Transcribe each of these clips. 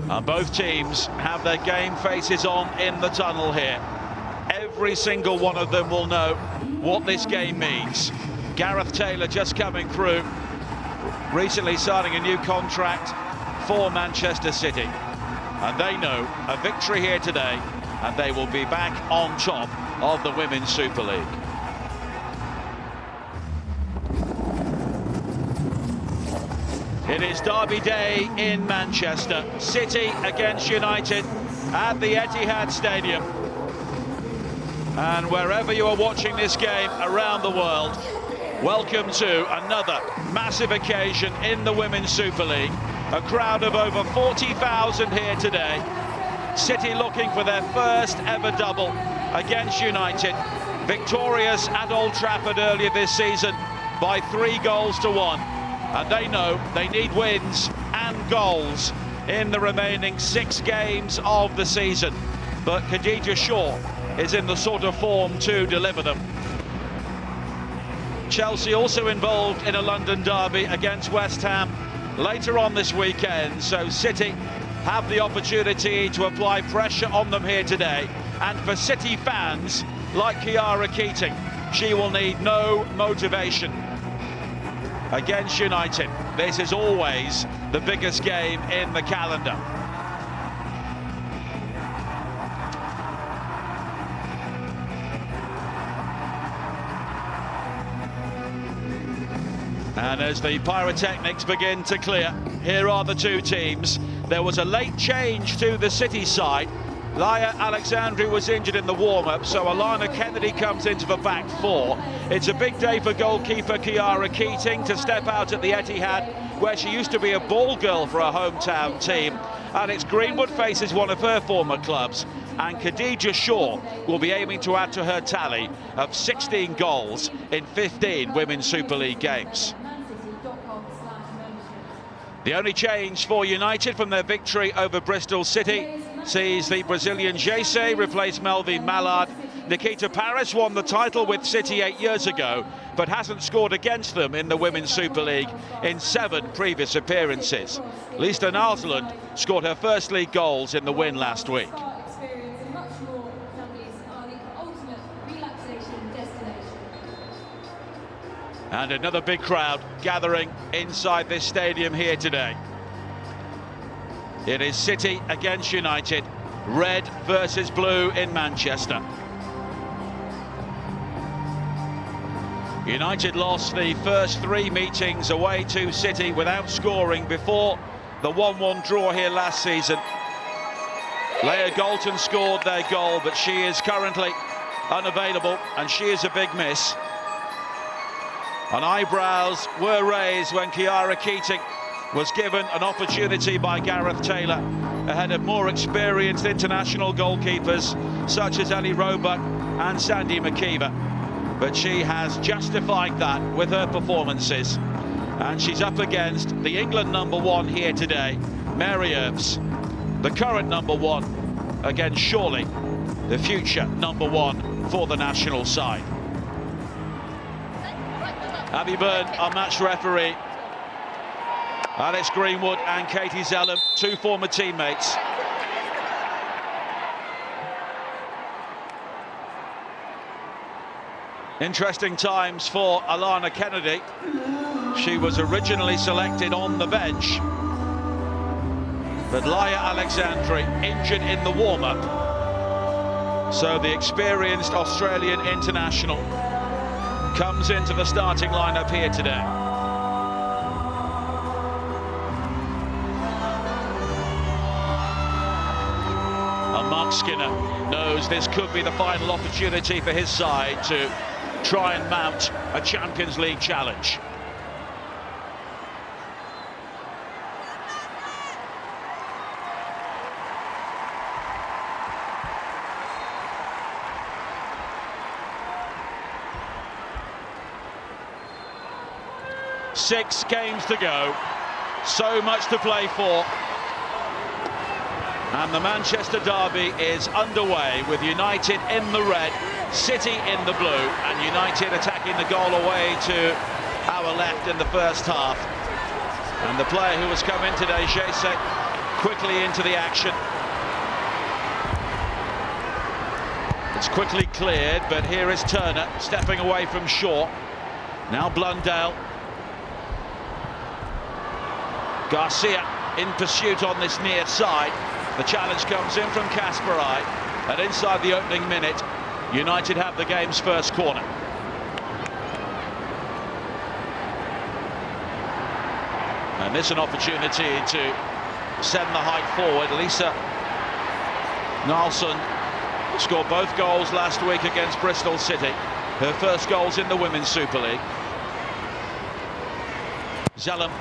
And both teams have their game faces on in the tunnel here. Every single one of them will know what this game means. Gareth Taylor just coming through, recently signing a new contract for Manchester City. And they know a victory here today, and they will be back on top of the Women's Super League. It is Derby Day in Manchester. City against United at the Etihad Stadium. And wherever you are watching this game around the world, welcome to another massive occasion in the Women's Super League. A crowd of over 40,000 here today. City looking for their first ever double against United. Victorious at Old Trafford earlier this season by 3-1. And they know they need wins and goals in the remaining 6 games of the season. But Khadija Shaw is in the sort of form to deliver them. Chelsea also involved in a London derby against West Ham later on this weekend, so City have the opportunity to apply pressure on them here today. And for City fans like Chiara Keating, she will need no motivation against United. This is always the biggest game in the calendar. And as the pyrotechnics begin to clear, here are the two teams. There was a late change to the City side. Laia Alexandru was injured in the warm-up, so Alana Kennedy comes into the back four. It's a big day for goalkeeper Chiara Keating to step out at the Etihad, where she used to be a ball girl for her hometown team. And it's Greenwood faces one of her former clubs. And Khadija Shaw will be aiming to add to her tally of 16 goals in 15 Women's Super League games. The only change for United from their victory over Bristol City sees the Brazilian Jesse replace Melvin Mallard. Nikita Paris won the title with City 8 years ago, but hasn't scored against them in the Women's Super League in 7 previous appearances. Lisa Narsland scored her first league goals in the win last week. And another big crowd gathering inside this stadium here today. It is City against United, red versus blue in Manchester. United lost the first 3 meetings away to City without scoring before the 1-1 draw here last season. Leah Galton scored their goal, but she is currently unavailable, and she is a big miss. And eyebrows were raised when Chiara Keating was given an opportunity by Gareth Taylor ahead of more experienced international goalkeepers such as Ellie Roebuck and Sandy McKeever. But she has justified that with her performances. And she's up against the England #1 here today, Mary Earps, the current #1 against surely the future #1 for the national side. Abby Byrne, our match referee. Alex Greenwood and Katie Zellum, 2 former teammates. Interesting times for Alana Kennedy. She was originally selected on the bench, but Laia Alexandru injured in the warm-up. So the experienced Australian international comes into the starting lineup here today. And Mark Skinner knows this could be the final opportunity for his side to try and mount a Champions League challenge. Six games to go, so much to play for, and the Manchester derby is underway with United in the red, City in the blue, and United attacking the goal away to our left in the first half. And the player who has come in today, Jess, quickly into the action. It's quickly cleared, but here is Turner stepping away from Shaw. Now Blundell. Garcia in pursuit on this near side. The challenge comes in from Kasparai, and inside the opening minute, United have the game's first corner. And this an opportunity to send the height forward. Lisa Nilsson scored both goals last week against Bristol City. Her first goals in the Women's Super League. Zellum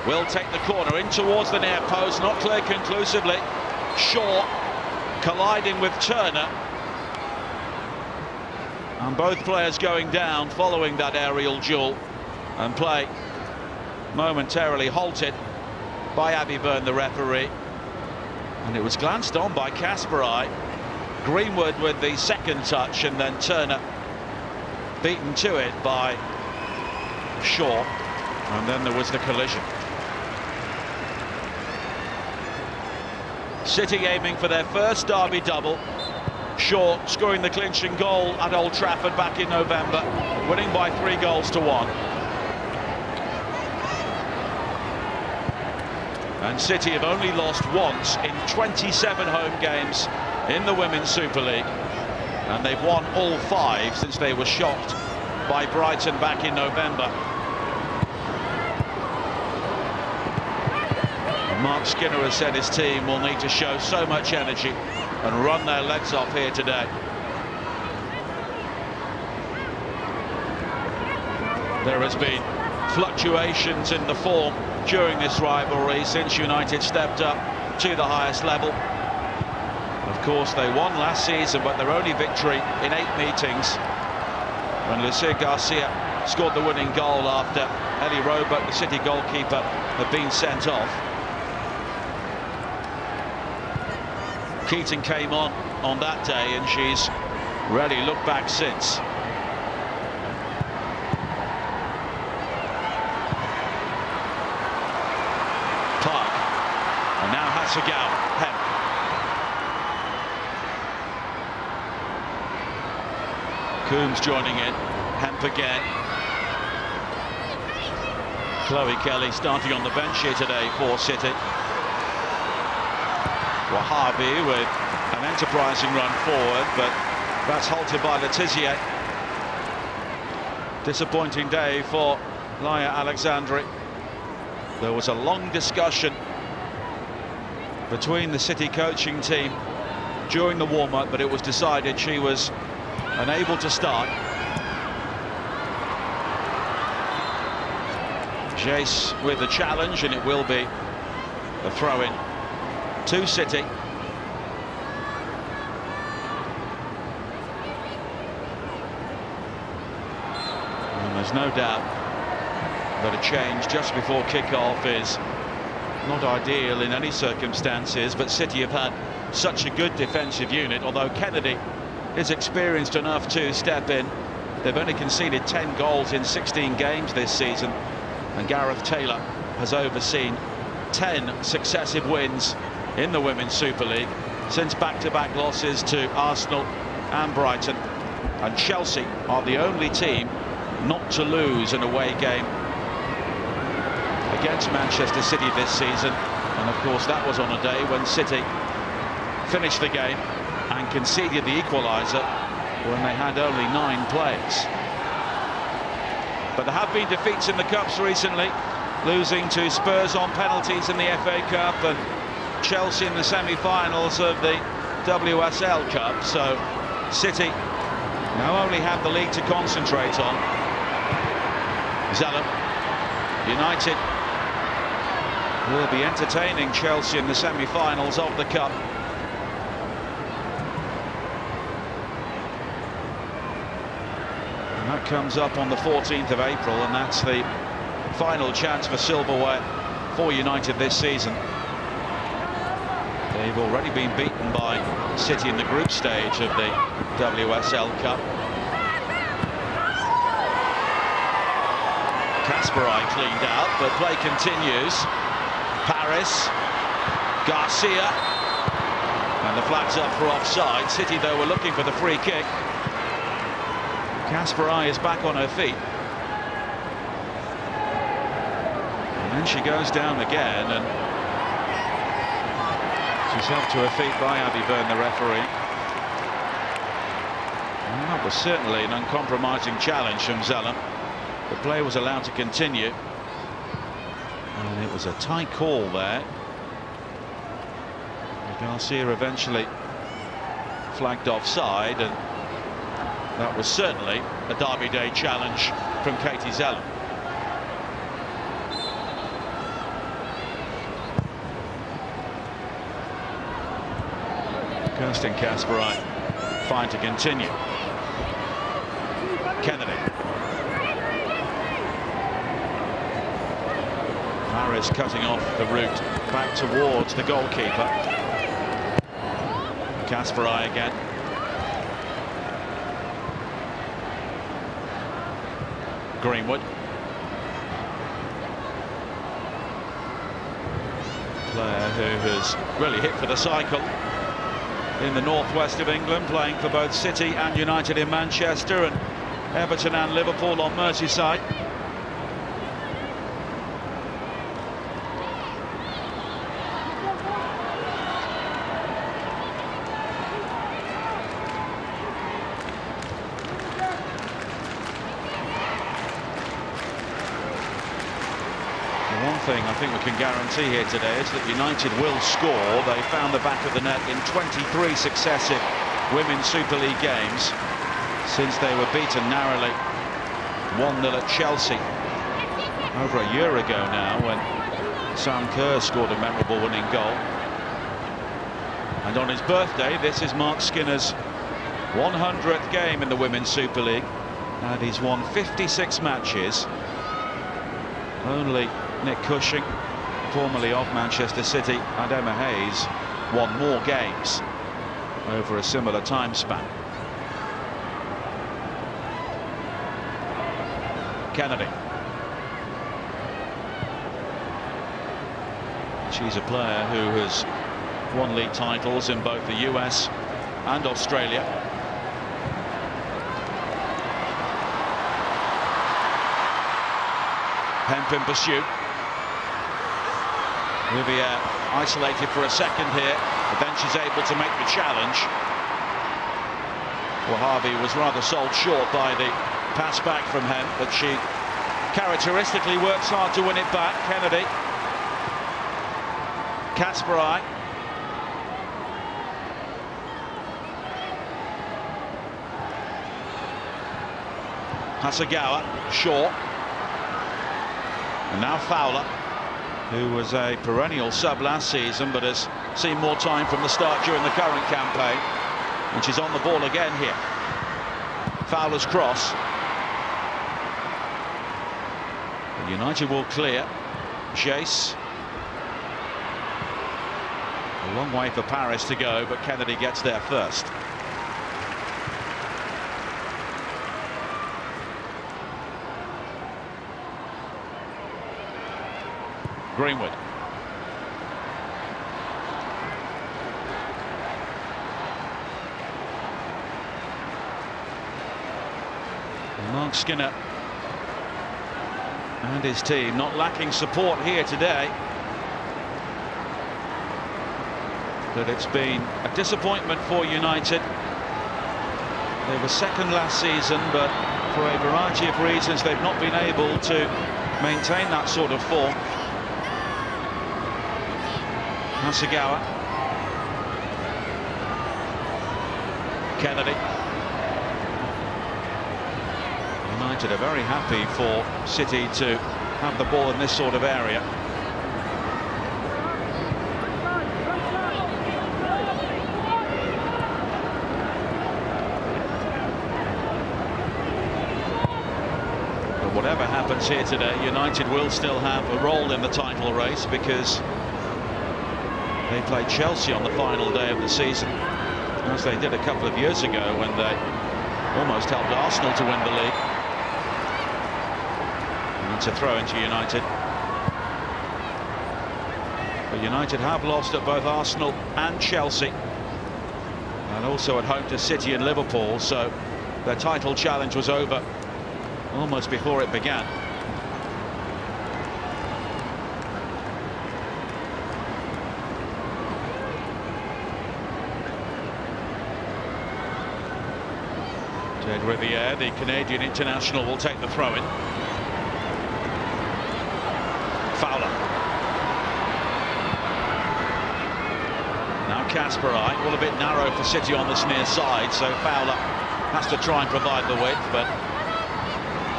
will take the corner in towards the near post, not clear conclusively. Shaw colliding with Turner, and both players going down following that aerial duel, and play momentarily halted by Abby Byrne, the referee. And it was glanced on by Kasparai. Greenwood with the second touch, and then Turner beaten to it by Shaw, and then there was the collision. City aiming for their first derby double. Shaw scoring the clinching goal at Old Trafford back in November, winning by 3-1. And City have only lost once in 27 home games in the Women's Super League, and they've won all 5 since they were shocked by Brighton back in November. Mark Skinner has said his team will need to show so much energy and run their legs off here today. There has been fluctuations in the form during this rivalry since United stepped up to the highest level. Of course, they won last season, but their only victory in 8 meetings, when Lucia Garcia scored the winning goal after Ellie Roebuck, the City goalkeeper, had been sent off. Keating came on that day, and she's really looked back since. Park, and now Hasegawa. Hemp. Coombs joining in. Hemp again. Chloe Kelly starting on the bench here today for City. Wahabi with an enterprising run forward, but that's halted by Letizia. Disappointing day for Laia Alexandri. There was a long discussion between the City coaching team during the warm-up, but it was decided she was unable to start. Jace with the challenge, and it will be a throw-in to City. And there's no doubt that a change just before kick-off is not ideal in any circumstances, but City have had such a good defensive unit. Although Kennedy is experienced enough to step in, they've only conceded 10 goals in 16 games this season, and Gareth Taylor has overseen 10 successive wins in the Women's Super League since back-to-back losses to Arsenal and Brighton. And Chelsea are the only team not to lose an away game against Manchester City this season. And of course that was on a day when City finished the game and conceded the equaliser when they had only 9 players. But there have been defeats in the Cups recently, losing to Spurs on penalties in the FA Cup, and Chelsea in the semi-finals of the WSL Cup. So City now only have the league to concentrate on. Zellum. United will be entertaining Chelsea in the semi-finals of the Cup. And that comes up on the 14th of April, and that's the final chance for silverware for United this season. They've already been beaten by City in the group stage of the WSL Cup. Kasparai cleaned out, but play continues. Paris, Garcia, and the flag's up for offside. City, though, were looking for the free kick. Kasparai is back on her feet. And then she goes down again, and she's helped to her feet by Abby Byrne, the referee. And that was certainly an uncompromising challenge from Zellum. The play was allowed to continue. And it was a tight call there. Garcia eventually flagged offside, and that was certainly a Derby Day challenge from Katie Zellum. Kirsten Kasparai fine to continue. Kennedy. Paris cutting off the route back towards the goalkeeper. Kasparai again. Greenwood. Player who has really hit for the cycle in the northwest of England, playing for both City and United in Manchester, and Everton and Liverpool on Merseyside. Thing I think we can guarantee here today is that United will score. They found the back of the net in 23 successive Women's Super League games since they were beaten narrowly 1-0 at Chelsea over a year ago now, when Sam Kerr scored a memorable winning goal. And on his birthday, this is Mark Skinner's 100th game in the Women's Super League, and he's won 56 matches. Only Nick Cushing, formerly of Manchester City, and Emma Hayes won more games over a similar time span. Kennedy. She's a player who has won league titles in both the US and Australia. Hemp in pursuit. Riviere isolated for a second here, but then she's able to make the challenge. Well, Harvey was rather sold short by the pass back from Hemp, but she characteristically works hard to win it back. Kennedy. Kasparai. Hasegawa, short. And now Fowler, who was a perennial sub last season but has seen more time from the start during the current campaign, and she's on the ball again here. Fowler's cross. And United will clear. Chase. A long way for Paris to go, but Kennedy gets there first. Greenwood. Mark Skinner and his team not lacking support here today, but it's been a disappointment for United. They were second last season, but for a variety of reasons they've not been able to maintain that sort of form. Hasegawa. Kennedy. United are very happy for City to have the ball in this sort of area. But whatever happens here today, United will still have a role in the title race, because they played Chelsea on the final day of the season, as they did a couple of years ago when they almost helped Arsenal to win the league. And It's a throw into United. But United have lost at both Arsenal and Chelsea, and also at home to City and Liverpool, so their title challenge was over almost before it began. Ted Riviere, the Canadian international, will take the throw-in. Fowler. Now Kasparai, all a bit narrow for City on this near side, so Fowler has to try and provide the width, but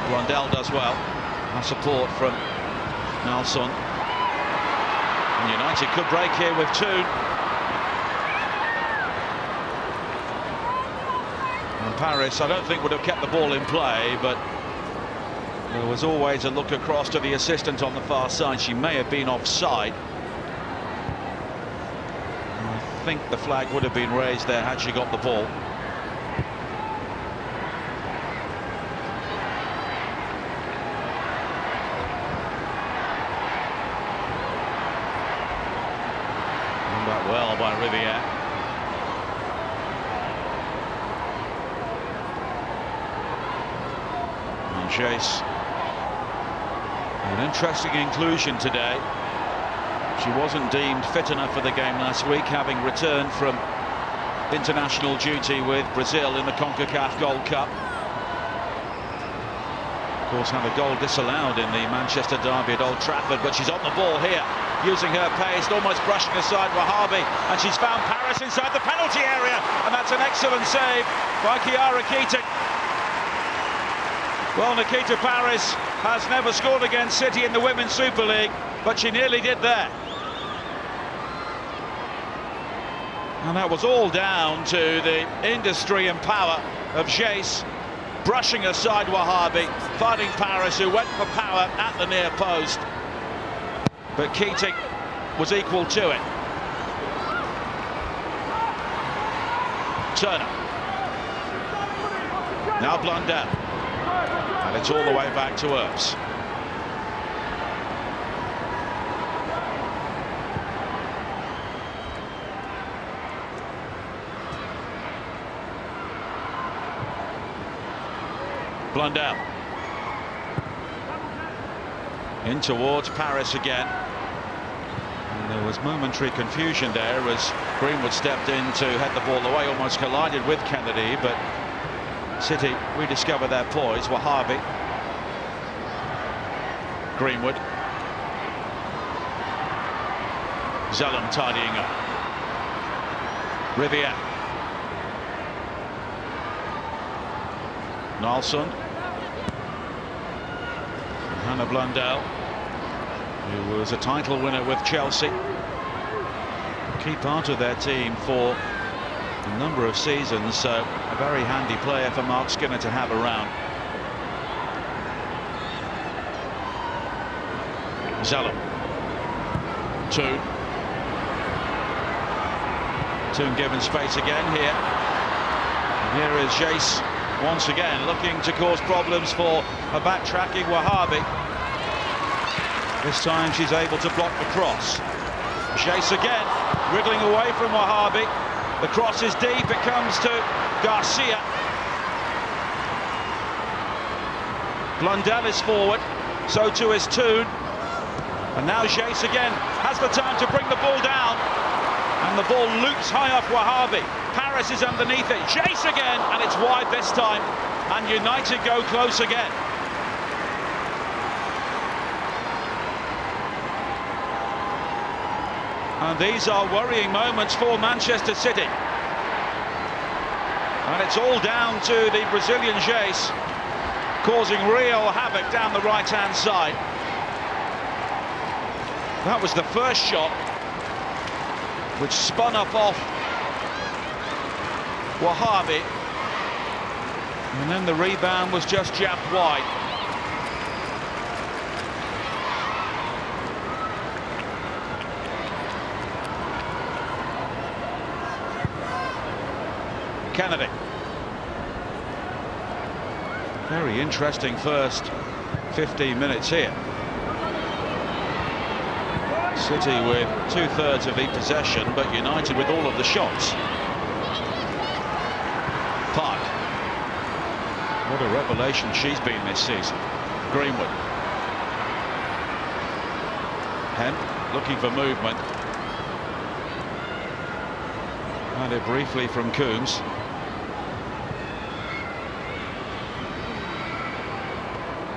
Blondell does well. Now support from Nelson. And United could break here with Toon. And Paris, I don't think, would have kept the ball in play, but there was always a look across to the assistant on the far side. She may have been offside. I think the flag would have been raised there had she got the ball. Done that well by Riviere. And Jess, an interesting inclusion today. She wasn't deemed fit enough for the game last week, having returned from international duty with Brazil in the CONCACAF Gold Cup. Of course, had a goal disallowed in the Manchester derby at Old Trafford, but she's on the ball here, using her pace, almost brushing aside Wahabi, and she's found Paris inside the penalty area, and that's an excellent save by Chiara Keating. Well, Nikita Paris has never scored against City in the Women's Super League, but she nearly did there. And that was all down to the industry and power of Jess, brushing aside Wahabi, fighting Paris, who went for power at the near post. But Keating was equal to it. Turner. Now Blundell. And it's all the way back to Earps. Blundell. In towards Paris again. And there was momentary confusion there as Greenwood stepped in to head the ball away, almost collided with Kennedy, but City rediscover their poise. Wahabi. Greenwood. Zellum tidying up. Riviere. Nelson. Hannah Blundell, who was a title winner with Chelsea. A key part of their team for a number of seasons, so a very handy player for Mark Skinner to have around. Zellum. Toon given space again here. And here is Jess once again looking to cause problems for a backtracking Wahabi. This time she's able to block the cross. Jess again wriggling away from Wahabi. The cross is deep, it comes to Garcia. Blundell is forward, so too is Toon. And now Jess again has the time to bring the ball down. And the ball loops high off Wahabi. Paris is underneath it. Jess again, and it's wide this time. And United go close again. And these are worrying moments for Manchester City. And it's all down to the Brazilian Jess, causing real havoc down the right-hand side. That was the first shot, which spun up off Wahabi, and then the rebound was just jabbed wide. Kennedy. Very interesting first 15 minutes here. City with 2/3 of the possession, but United with all of the shots. Park. What a revelation she's been this season. Greenwood. Hemp looking for movement. Had it briefly from Coombs.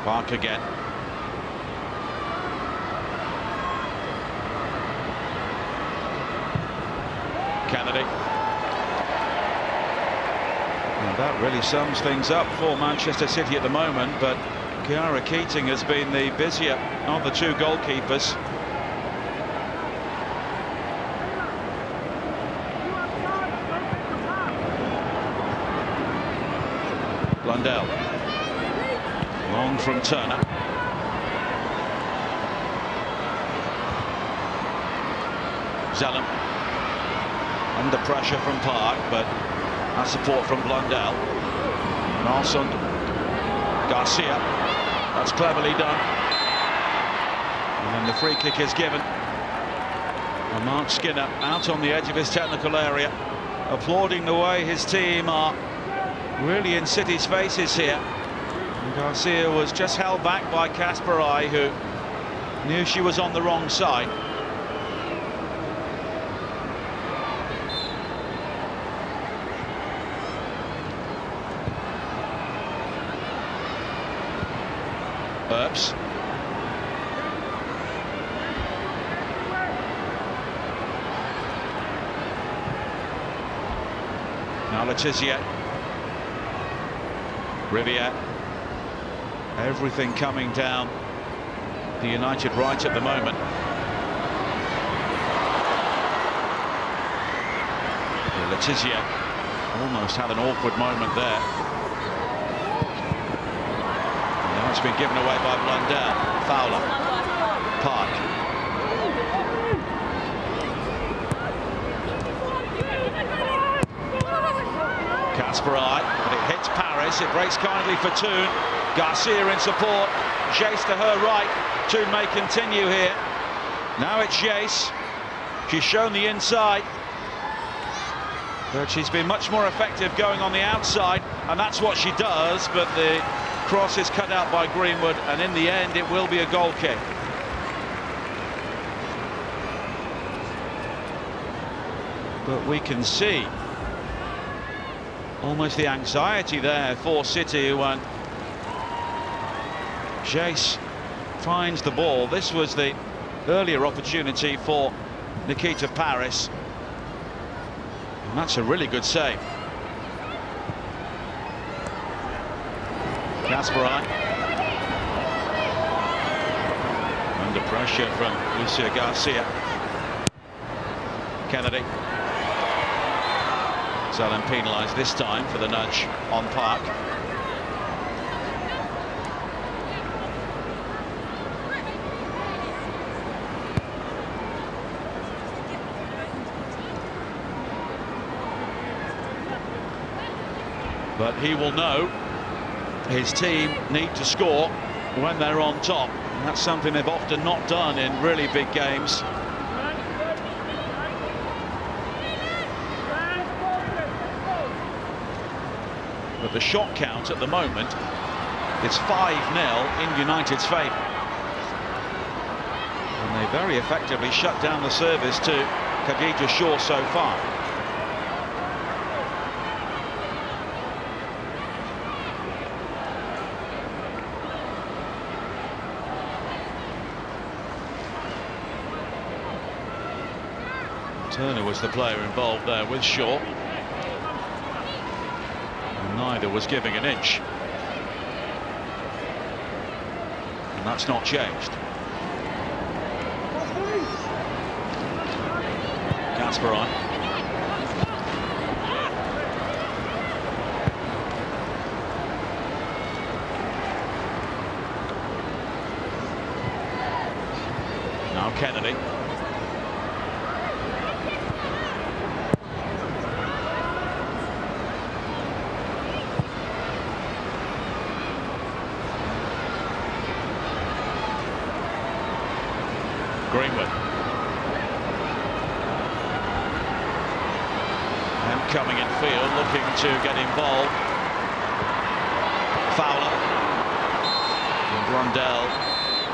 Park again. Kennedy. And that really sums things up for Manchester City at the moment, but Chiara Keating has been the busier of the two goalkeepers. Blundell. Long from Turner. Zellum. Under pressure from Park, but that support from Blundell. Nalsund. Garcia. That's cleverly done. And then the free kick is given. And Mark Skinner out on the edge of his technical area, applauding the way his team are really in City's faces here. And Garcia was just held back by Kasparai, who knew she was on the wrong side. Earps. Now Letizia. Riviere. Everything coming down the United right at the moment. Letizia almost had an awkward moment there. Now it's been given away by Blundell. Fowler. Park. Kasparai, but it hits Paris. It breaks kindly for Toon. Garcia in support. Jess to her right. Toon may continue here. Now it's Jess. She's shown the inside, but she's been much more effective going on the outside, and that's what she does. But the cross is cut out by Greenwood, and in the end it will be a goal kick. But we can see almost the anxiety there for City when Jess finds the ball. This was the earlier opportunity for Nikita Paris, and that's a really good save. Kasparai. Under pressure from Lucia Garcia. Kennedy. Zellum penalised this time for the nudge on Park. But he will know his team need to score when they're on top. And that's something they've often not done in really big games. But the shot count at the moment is 5-0 in United's favour. And they very effectively shut down the service to Khadija Shaw so far. Turner was the player involved there with Shaw. And neither was giving an inch. And that's not changed. Kasparai. Now Kennedy. coming in field, looking to get involved. Fowler. And Blundell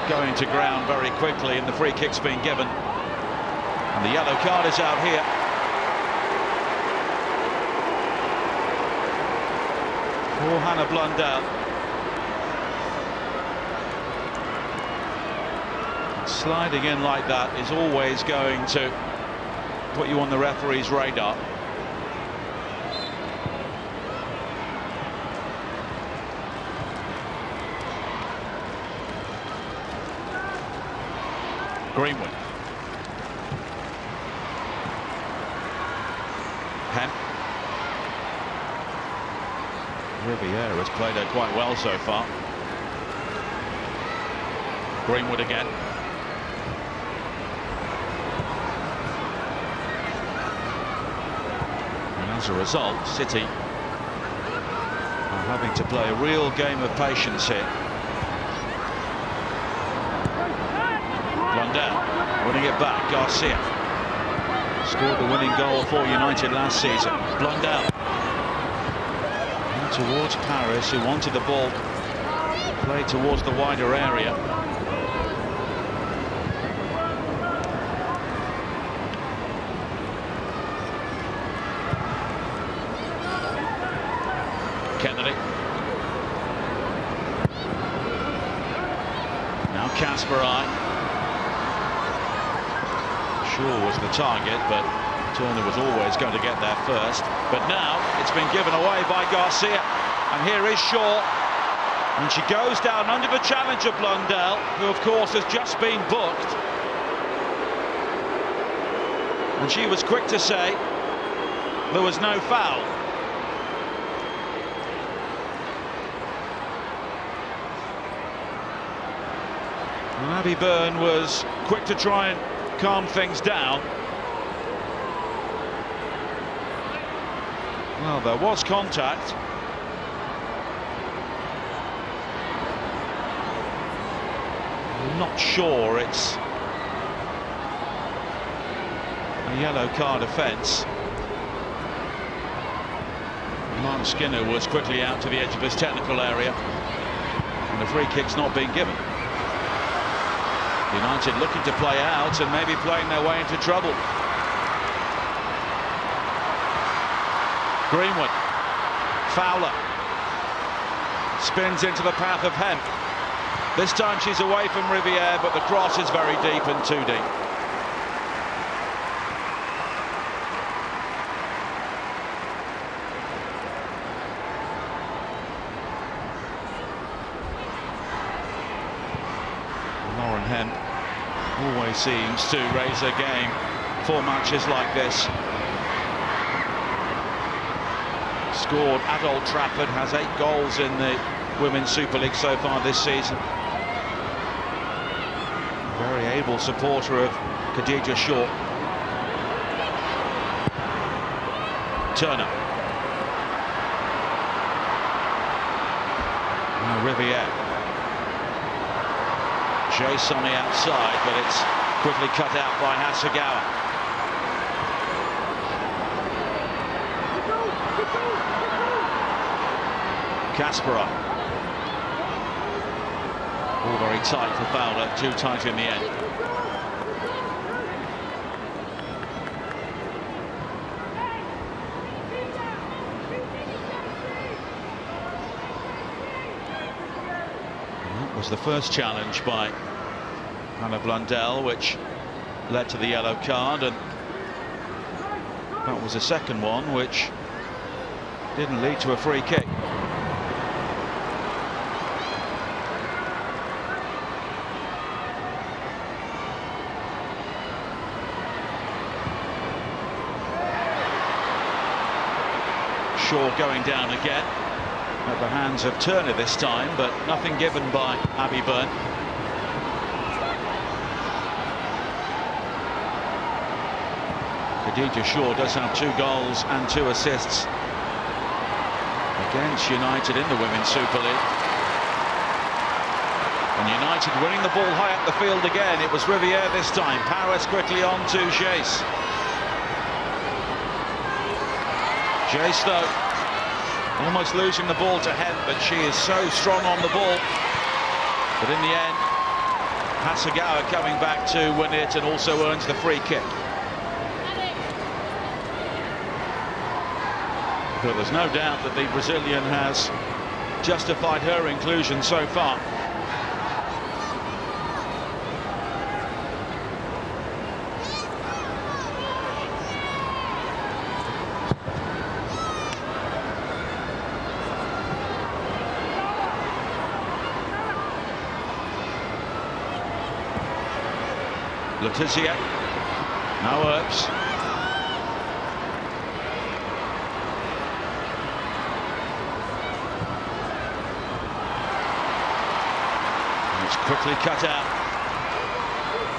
going to ground very quickly, and the free kick's been given. And the yellow card is out here. For Hannah Blundell. Sliding in like that is always going to put you on the referee's radar. Greenwood. Penn. Riviere has played her quite well so far. Greenwood again. And as a result, City are having to play a real game of patience here. Blundell winning it back. Garcia scored the winning goal for United last season. Blundell and towards Paris, who wanted the ball played towards the wider area. Kennedy. Now Kasparai. Shaw was the target, but Turner was always going to get there first. But now it's been given away by Garcia. And here is Shaw. And she goes down under the challenge of Blundell, who of course has just been booked. And she was quick to say there was no foul. And Abby Byrne was quick to try and calm things down. Well, there was contact. I'm not sure it's a yellow card offence. Mark Skinner was quickly out to the edge of his technical area, and the free kick's not being given. United looking to play out and maybe playing their way into trouble. Greenwood. Fowler. Spins into the path of Hemp. This time she's away from Riviere, but the cross is very deep and too deep. Lauren Hemp always seems to raise her game for matches like this. Scored at Old Trafford, has 8 goals in the Women's Super League so far this season. Very able supporter of Khadija Shaw. Turner. Now Riviere. Chase on the outside, but it's quickly cut out by Hasegawa. Kasparai. All very tight for Fowler, too tight in the end. And that was the first challenge by Hannah Blundell, which led to the yellow card, and that was the second one, which didn't lead to a free kick. Shaw going down again at the hands of Turner this time, but nothing given by Abby Byrne. Khadija Shaw does have 2 goals and 2 assists against United in the Women's Super League. And United winning the ball high up the field again. It was Riviere this time. Paris quickly on to Chase. Jess though, almost losing the ball to Hemp, but she is so strong on the ball. But in the end, Hasegawa coming back to win it and also earns the free kick. But there's no doubt that the Brazilian has justified her inclusion so far. Letizia, now Earps. It's quickly cut out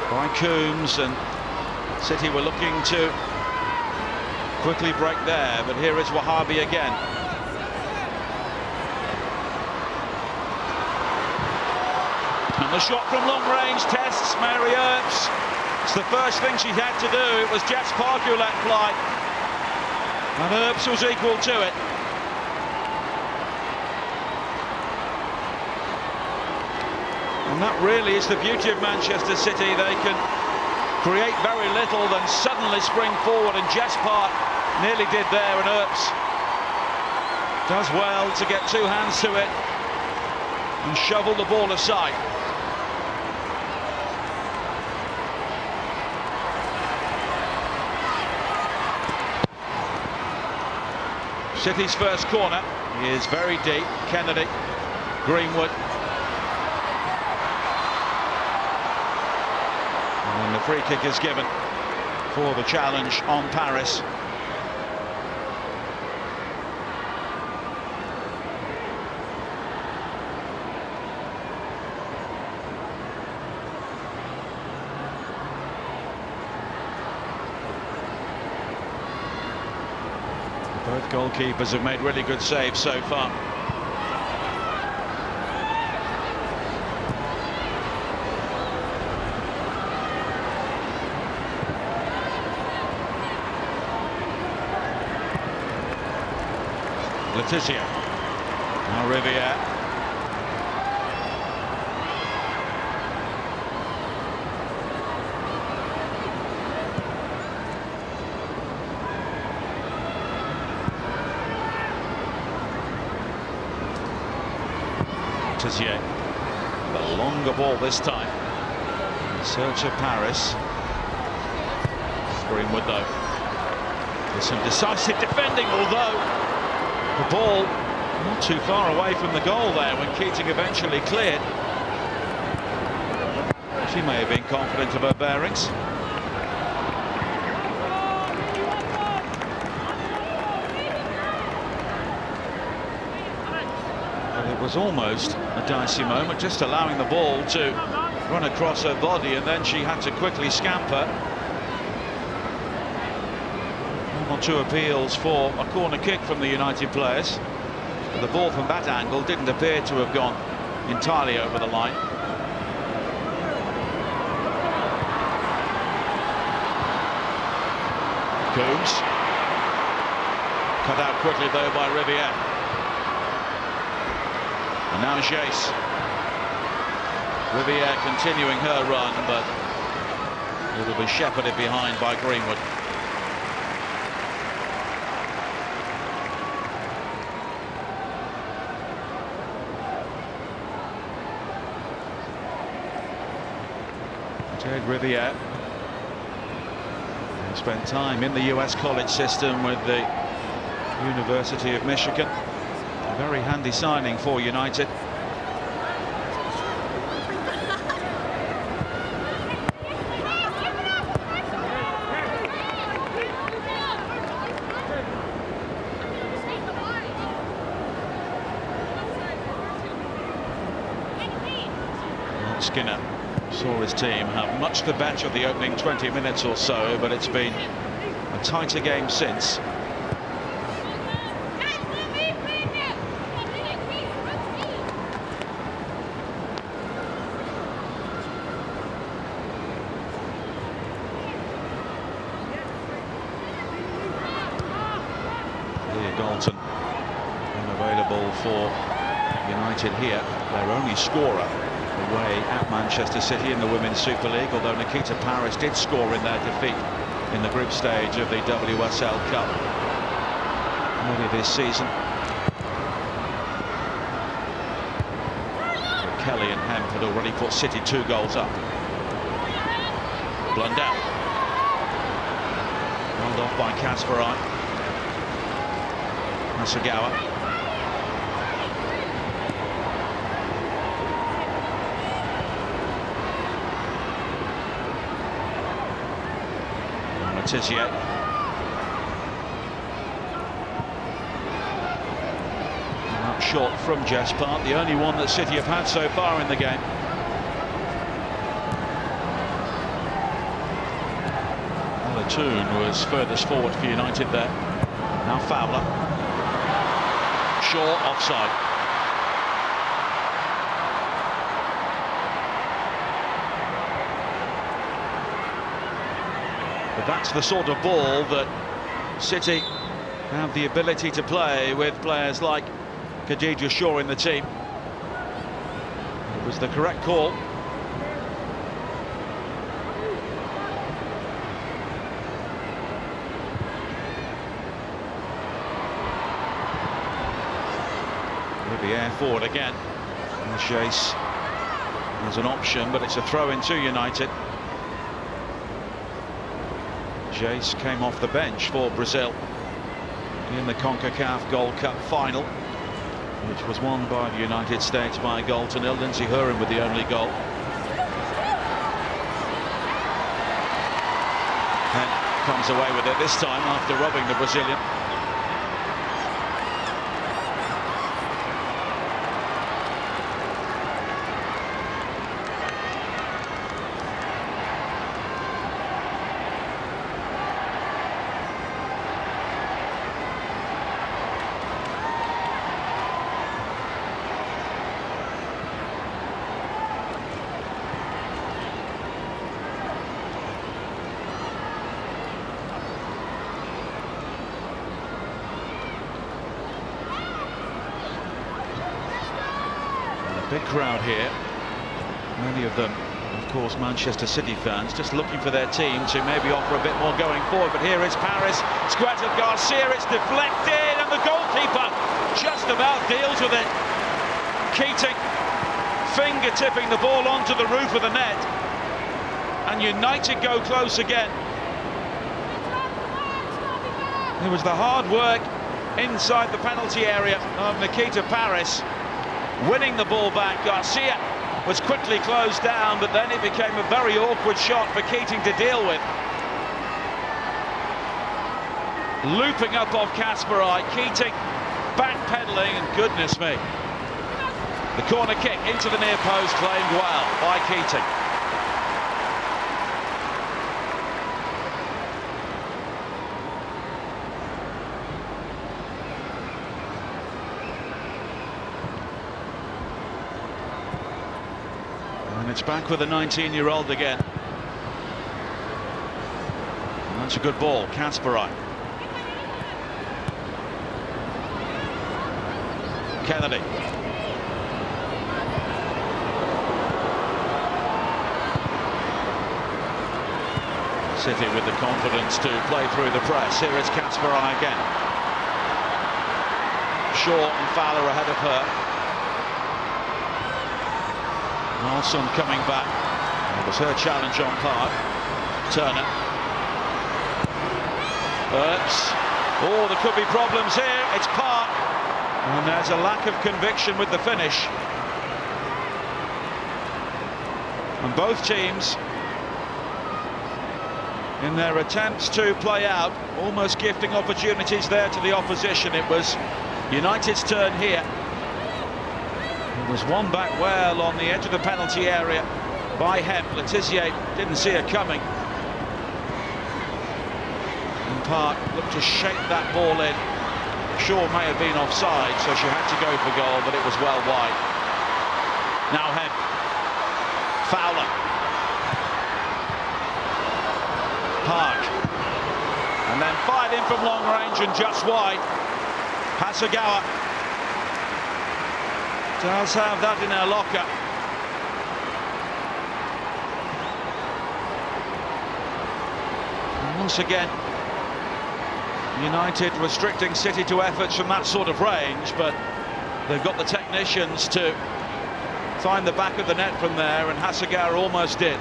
by Coombs, and City were looking to quickly break there, but here is Wahabi again. And the shot from long range tests Mary Earps. It's the first thing she had to do. It was Jess Park who let fly, and Earps was equal to it. And that really is the beauty of Manchester City. They can create very little, then suddenly spring forward, and Jess Park nearly did there, and Earps does well to get two hands to it and shovel the ball aside. City's first corner is very deep. Kennedy, Greenwood. And the free kick is given for the challenge on Paris. Both goalkeepers have made really good saves so far. Letizia, now Riviere. The longer ball this time. In search of Paris. Greenwood though. With some decisive defending, although the ball not too far away from the goal there when Keating eventually cleared. She may have been confident of her bearings. It was almost a dicey moment, just allowing the ball to run across her body, and then she had to quickly scamper. One or two appeals for a corner kick from the United players. But the ball from that angle didn't appear to have gone entirely over the line. Coombs. Cut out quickly though by Riviere. And now Jess. Riviere continuing her run, but it will be shepherded behind by Greenwood. Ted Riviere spent time in the US college system with the University of Michigan. A very handy signing for United. Skinner saw his team have much the better of the opening 20 minutes or so, but it's been a tighter game since. Galton unavailable for United here, their only scorer away at Manchester City in the Women's Super League, although Nikita Paris did score in their defeat in the group stage of the WSL Cup earlier this season. Kelly and Hemp had already put City 2 goals up. Blundell. Held off by Kasparov. Masagawa. Letizier. Up short from Jess Park, the only one that City have had so far in the game. Toon was furthest forward for United there. Now Fowler. Shaw offside. But that's the sort of ball that City have the ability to play with players like Khadija Shaw in the team. It was the correct call. The air forward again. Chase has an option, but it's a throw-in to United. Chase came off the bench for Brazil in the CONCACAF Gold Cup final, which was won by the United States by a goal to nil. Lindsay Hurin with the only goal. And comes away with it this time after robbing the Brazilian. Big crowd here, many of them of course Manchester City fans, just looking for their team to maybe offer a bit more going forward. But here is Paris, squares of Garcia, it's deflected and the goalkeeper just about deals with it. Keating finger tipping the ball onto the roof of the net, and United go close again. It was the hard work inside the penalty area of Nikita Paris winning the ball back. Garcia was quickly closed down, but then it became a very awkward shot for Keating to deal with. Looping up off Kasparov, Keating backpedaling, and goodness me. The corner kick into the near post, claimed well by Keating. And it's back with the 19-year-old again. And that's a good ball, Kasparov. Kennedy. City with the confidence to play through the press. Here is Kasparov again. Shaw and Fowler ahead of her. Nelson coming back. It was her challenge on Park. Turner. Oops. Oh, there could be problems here. It's Park. And there's a lack of conviction with the finish. And both teams, in their attempts to play out, almost gifting opportunities there to the opposition. It was United's turn here. It was won back well on the edge of the penalty area by Hemp. Letizier didn't see her coming. And Park looked to shape that ball in. Shaw may have been offside, so she had to go for goal, but it was well wide. Now Hemp. Fowler. Park. And then fired in from long range and just wide. Hasegawa does have that in her locker. And once again, United restricting City to efforts from that sort of range, but they've got the technicians to find the back of the net from there, and Hasegawa almost did.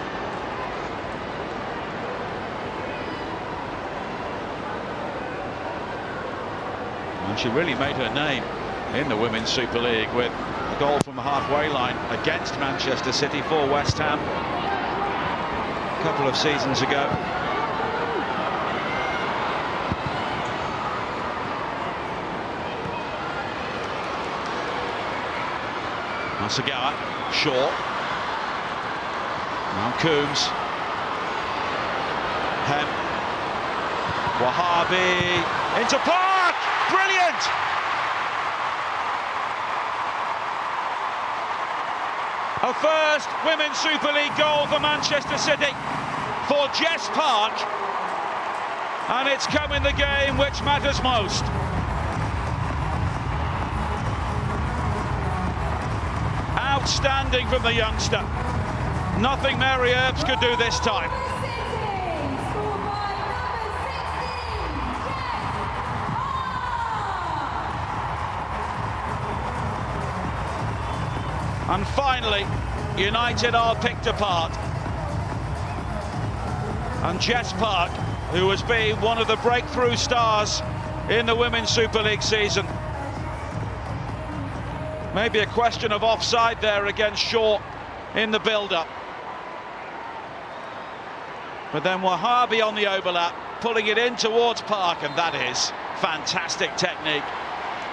And she really made her name in the Women's Super League with a goal from the halfway line against Manchester City for West Ham a couple of seasons ago. Hasegawa, short. Now Coombs. Hem. Wahabi into Park! Brilliant! A first Women's Super League goal for Manchester City for Jess Park, and it's come in the game which matters most. Outstanding from the youngster. Nothing Mary Earps could do this time. And finally, United are picked apart. And Jess Park, who has been one of the breakthrough stars in the Women's Super League season. Maybe a question of offside there against Shaw in the build-up. But then Wahabi on the overlap, pulling it in towards Park, and that is fantastic technique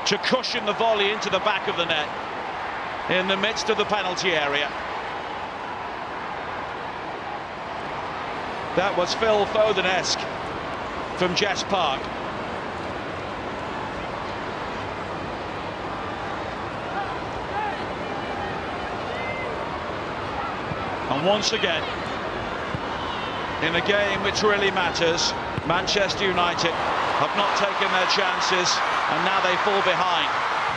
to cushion the volley into the back of the net in the midst of the penalty area. That was Phil Foden-esque from Jess Park. And once again, in a game which really matters, Manchester United have not taken their chances, and now they fall behind.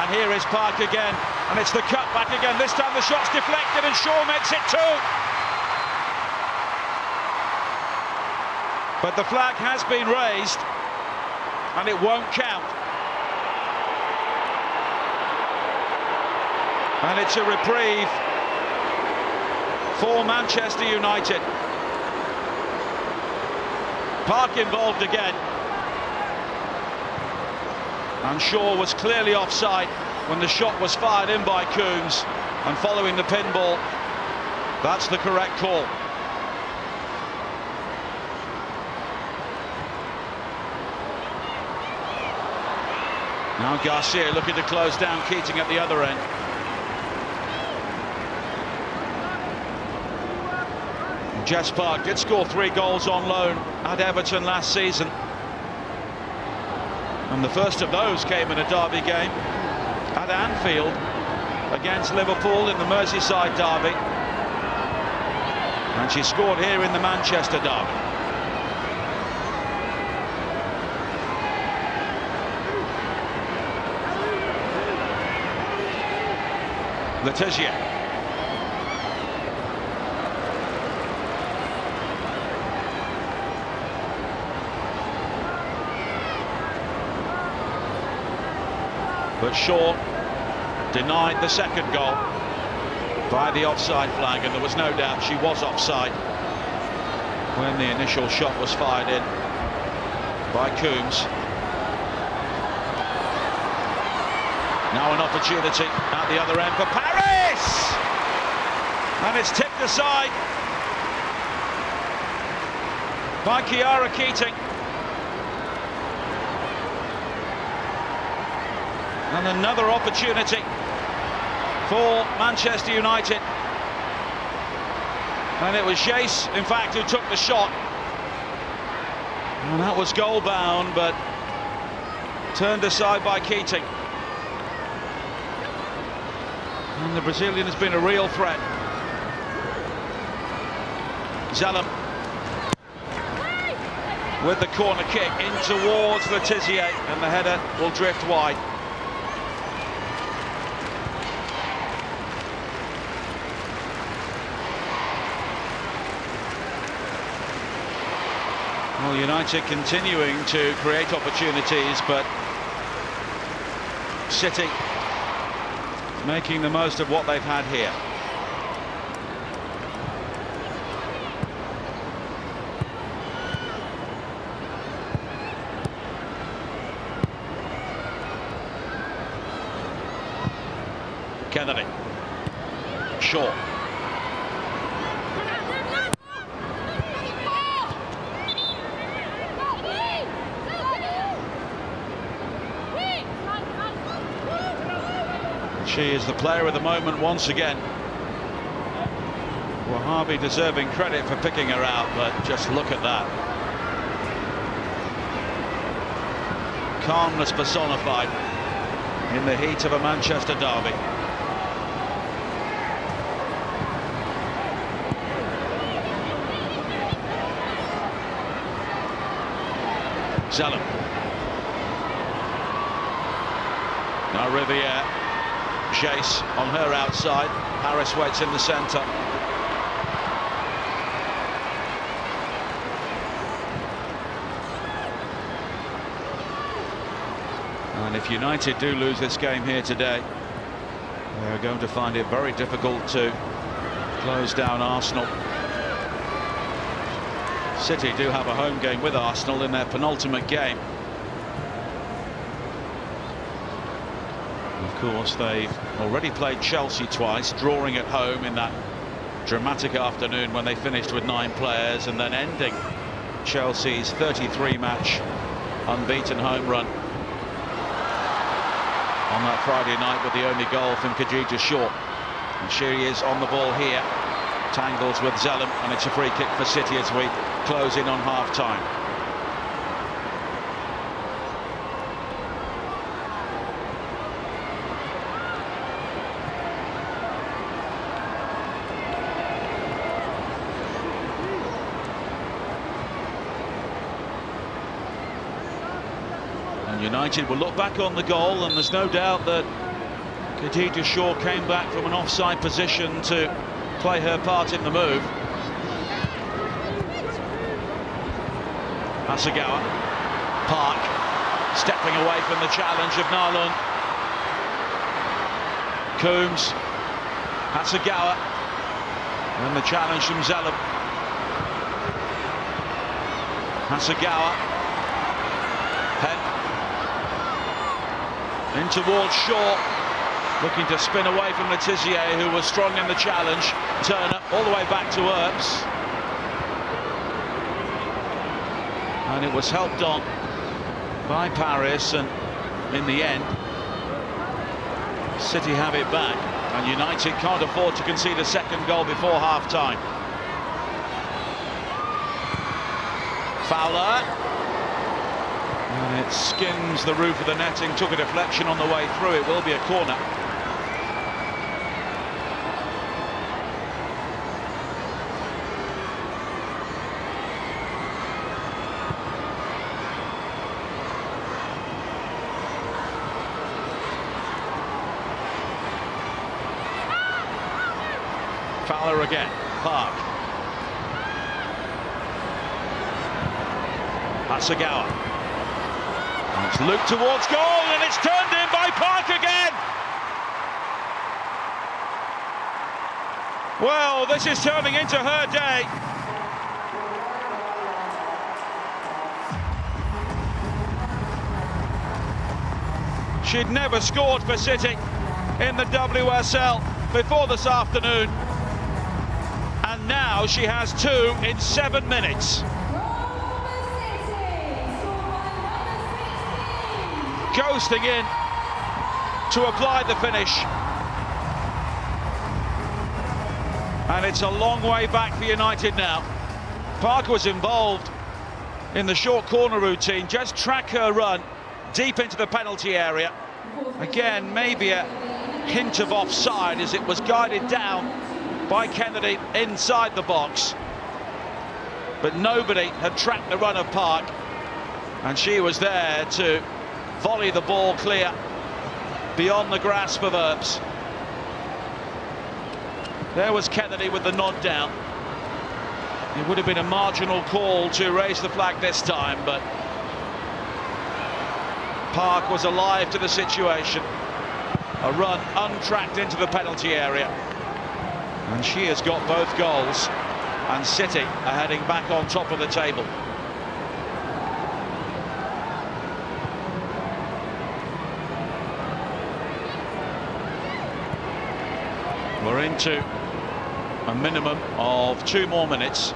And here is Park again, and it's the cut back again. This time the shot's deflected and Shaw makes it 2. But the flag has been raised, and it won't count. And it's a reprieve for Manchester United. Park involved again. And Shaw was clearly offside when the shot was fired in by Coombs, and following the pinball, that's the correct call. Now Garcia looking to close down Keating at the other end. Jess Park did score 3 goals on loan at Everton last season, and the first of those came in a derby game at Anfield against Liverpool in the Merseyside derby, and she scored here in the Manchester derby. Letizia. But Shaw denied the second goal by the offside flag, and there was no doubt she was offside when the initial shot was fired in by Coombs. Now an opportunity at the other end for Paris! And it's tipped aside by Kiara Keating. And another opportunity for Manchester United. And it was Jace, in fact, who took the shot. And that was goal bound, but turned aside by Keating. And the Brazilian has been a real threat. Zalem with the corner kick in towards Letizia, and the header will drift wide. Well, United continuing to create opportunities, but City making the most of what they've had here. Kennedy. Shaw. She is the player of the moment once again. Wahhabi deserving credit for picking her out, but just look at that. Calmness personified in the heat of a Manchester derby. Zellum. Now Riviere. Chase on her outside. Harris waits in the centre. And if United do lose this game here today, they're going to find it very difficult to close down Arsenal. City do have a home game with Arsenal in their penultimate game. Of course, they've already played Chelsea twice, drawing at home in that dramatic afternoon when they finished with 9 players, and then ending Chelsea's 33-match unbeaten home run on that Friday night with the only goal from Khadija Shaw. And she is on the ball here, tangles with Zellum, and it's a free kick for City as we close in on half-time. United will look back on the goal, and there's no doubt that Khadija Shaw came back from an offside position to play her part in the move. Hasegawa. Park stepping away from the challenge of Narlund. Coombs. Hasegawa. And the challenge from Zellum. Hasegawa. In towards Shaw, looking to spin away from Letizier, who was strong in the challenge. Turner all the way back to Earps. And it was helped on by Paris, and in the end, City have it back. And United can't afford to concede a second goal before half-time. Fowler. And it skims the roof of the netting, took a deflection on the way through. It will be a corner. Fowler again. Park. Hasegawa. It's looped towards goal, and it's turned in by Park again. Well, this is turning into her day. She'd never scored for City in the WSL before this afternoon, and now she has 2 in 7 minutes. Coasting in to apply the finish, and it's a long way back for United now. Parker was involved in the short corner routine. Just track her run deep into the penalty area. Again, maybe a hint of offside as it was guided down by Kennedy inside the box, but nobody had tracked the run of Park, and she was there to volley the ball clear beyond the grasp of Earps. There was Kennedy with the nod down. It would have been a marginal call to raise the flag this time, but Park was alive to the situation. A run untracked into the penalty area, and she has got both goals, and City are heading back on top of the table. We're into a minimum of 2 more minutes.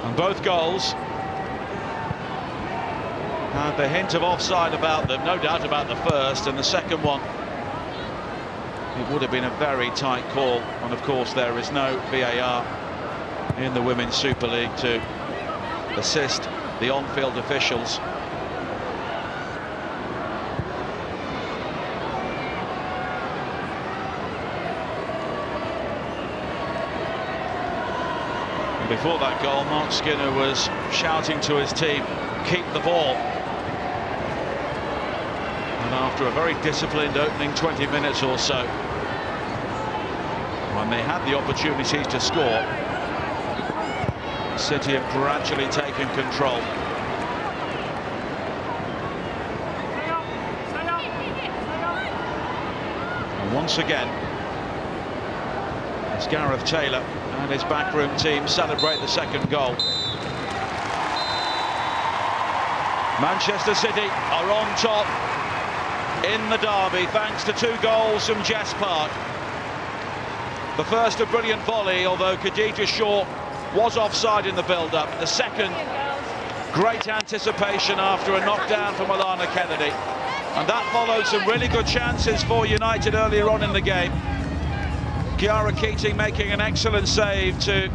And both goals had the hint of offside about them, no doubt about the first, and the second one, it would have been a very tight call. And of course there is no VAR in the Women's Super League to assist the on-field officials. Before that goal, Mark Skinner was shouting to his team, keep the ball. And after a very disciplined opening 20 minutes or so, when they had the opportunities to score, City have gradually taken control. And once again, as Gareth Taylor and his backroom team celebrate the second goal. Manchester City are on top in the derby thanks to 2 goals from Jess Park. The first a brilliant volley, although Khadija Shaw was offside in the build-up. The second, great anticipation after a knockdown from Alana Kennedy. And that followed some really good chances for United earlier on in the game. Chiara Keating making an excellent save to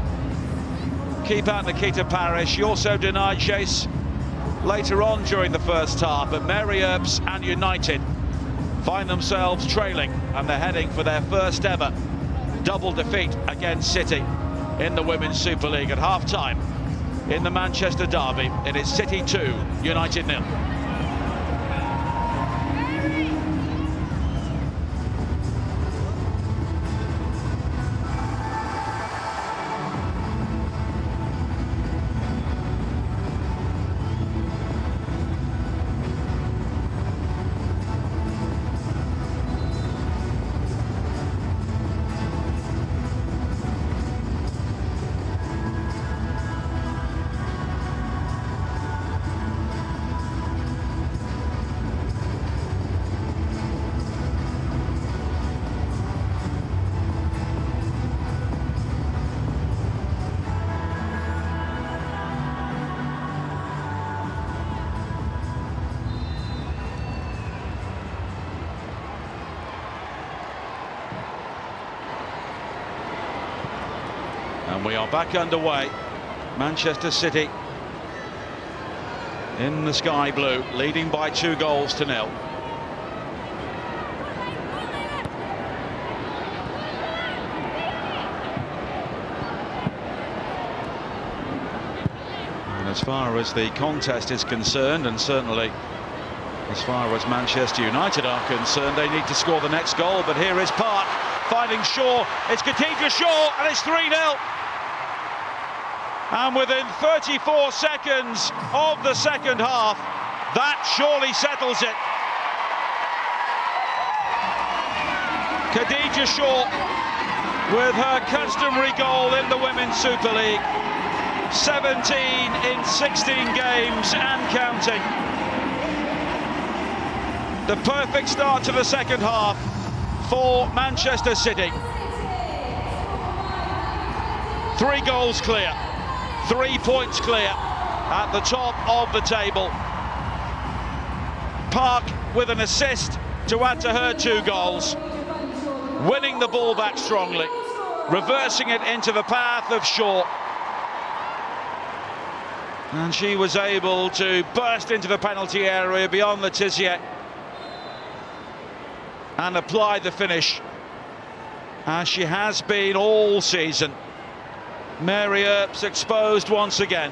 keep out Nikita Parrish. She also denied chase later on during the first half, but Mary Earps and United find themselves trailing, and they're heading for their first ever double defeat against City in the Women's Super League. At half-time in the Manchester derby, it is City 2, United 0. And we are back underway. Manchester City in the sky blue, leading by 2 goals to 0. And as far as the contest is concerned, and certainly as far as Manchester United are concerned, they need to score the next goal. But here is Park finding Shaw. It's Khadija Shaw, and it's 3-0. And within 34 seconds of the second half, that surely settles it. Khadija Shaw with her customary goal in the Women's Super League. 17 in 16 games and counting. The perfect start to the second half for Manchester City. 3 goals clear. 3 points clear at the top of the table. Park with an assist to add to her 2 goals. Winning the ball back strongly. Reversing it into the path of Shaw. And she was able to burst into the penalty area beyond the Tizier and apply the finish, as she has been all season. Mary Earps exposed once again.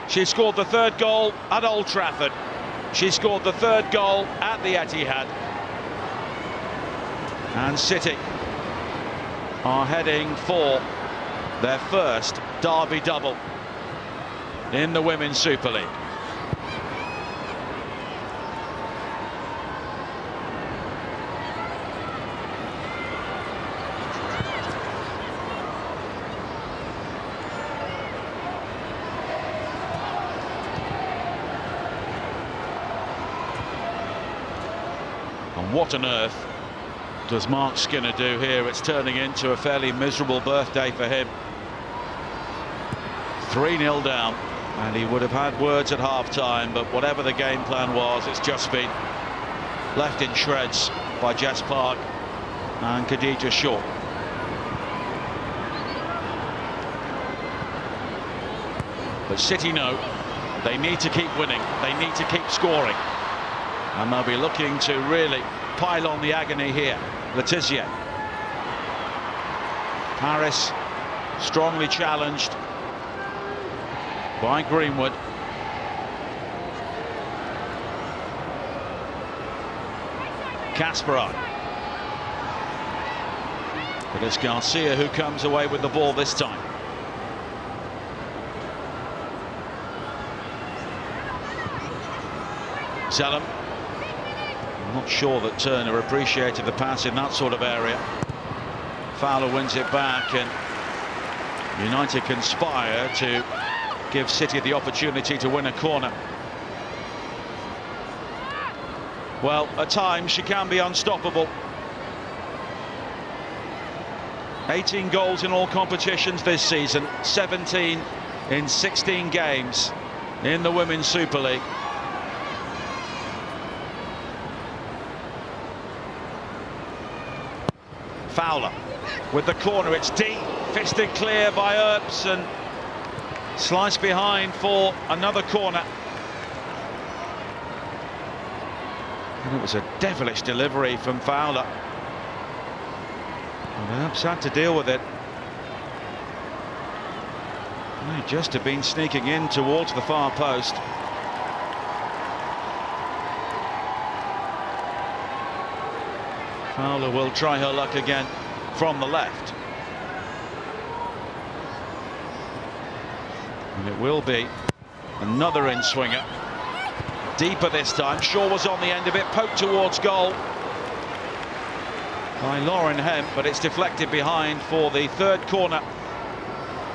She scored the 3rd goal at Old Trafford. She scored the 3rd goal at the Etihad. And City are heading for their first derby double in the Women's Super League. And what on earth does Mark Skinner do here? It's turning into a fairly miserable birthday for him. 3-0 down, and he would have had words at half-time, but whatever the game plan was, it's just been left in shreds by Jess Park and Khadija Shaw. But City know they need to keep winning, they need to keep scoring, and they'll be looking to really pile on the agony here. Letizia. Paris strongly challenged by Greenwood. Kasparov. But it's Garcia who comes away with the ball this time. Salem. I'm not sure that Turner appreciated the pass in that sort of area. Fowler wins it back, and United conspire to give City the opportunity to win a corner. Well, at times she can be unstoppable. 18 goals in all competitions this season, 17 in 16 games in the Women's Super League. Fowler with the corner, it's deep, fisted clear by Earps, and sliced behind for another corner. And it was a devilish delivery from Fowler. And Earps had to deal with it. He just have been sneaking in towards the far post. Fowler will try her luck again from the left. And it will be another in-swinger. Deeper this time. Shaw was on the end of it, poked towards goal by Lauren Hemp, but it's deflected behind for the third corner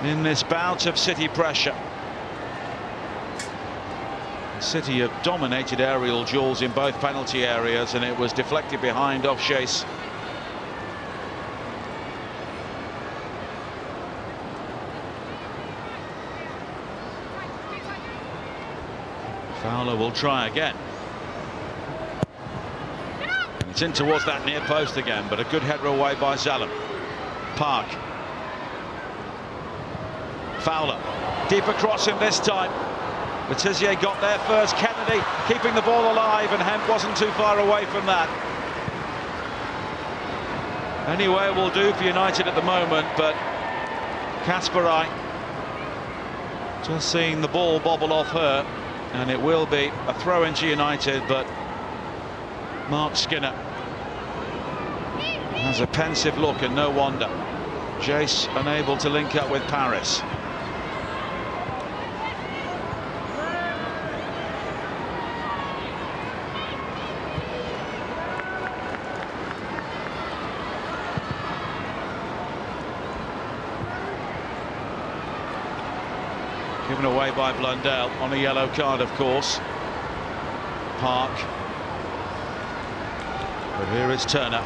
in this bout of City pressure. City have dominated aerial duels in both penalty areas, and it was deflected behind off Chase. Fowler will try again. And it's in towards that near post again, but a good header away by Zalem. Park. Fowler. Deep across him this time. Letizia got there first. Kennedy keeping the ball alive, and Hemp wasn't too far away from that. Anyway, will do for United at the moment, but Kasparov just seeing the ball bobble off her, and it will be a throw into United, but Mark Skinner has a pensive look, and no wonder. Jace unable to link up with Paris. Given away by Blundell on a yellow card, of course. Park. But here is Turner.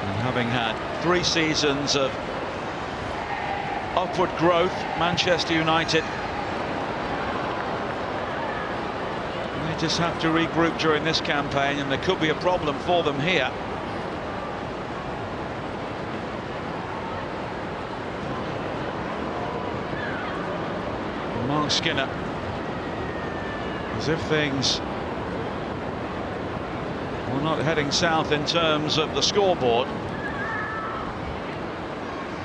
And having had 3 seasons of upward growth, Manchester United, they just have to regroup during this campaign, and there could be a problem for them here. Mark Skinner, as if things were not heading south in terms of the scoreboard,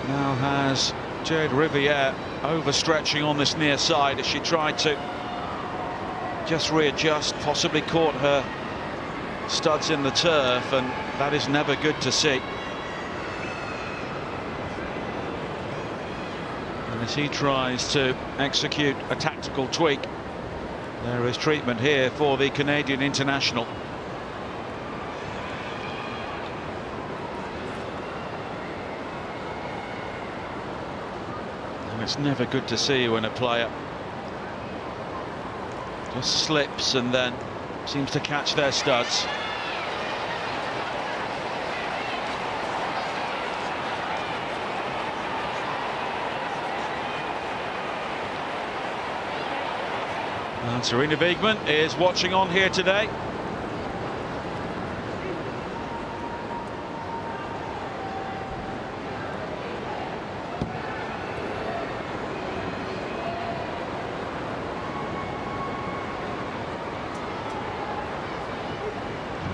now has Jade Riviere overstretching on this near side as she tried to just readjust, possibly caught her studs in the turf, and that is never good to see. And as he tries to execute a tactical tweak, there is treatment here for the Canadian international. And it's never good to see when a player just slips and then seems to catch their studs. And Serena Wiegmann is watching on here today.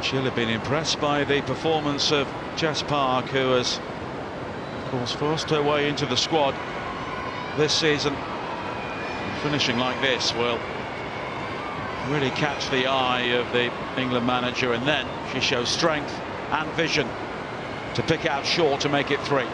She'll have been impressed by the performance of Jess Park, who has, of course, forced her way into the squad this season. Finishing like this will really catch the eye of the England manager, and then she shows strength and vision to pick out short to make it 3.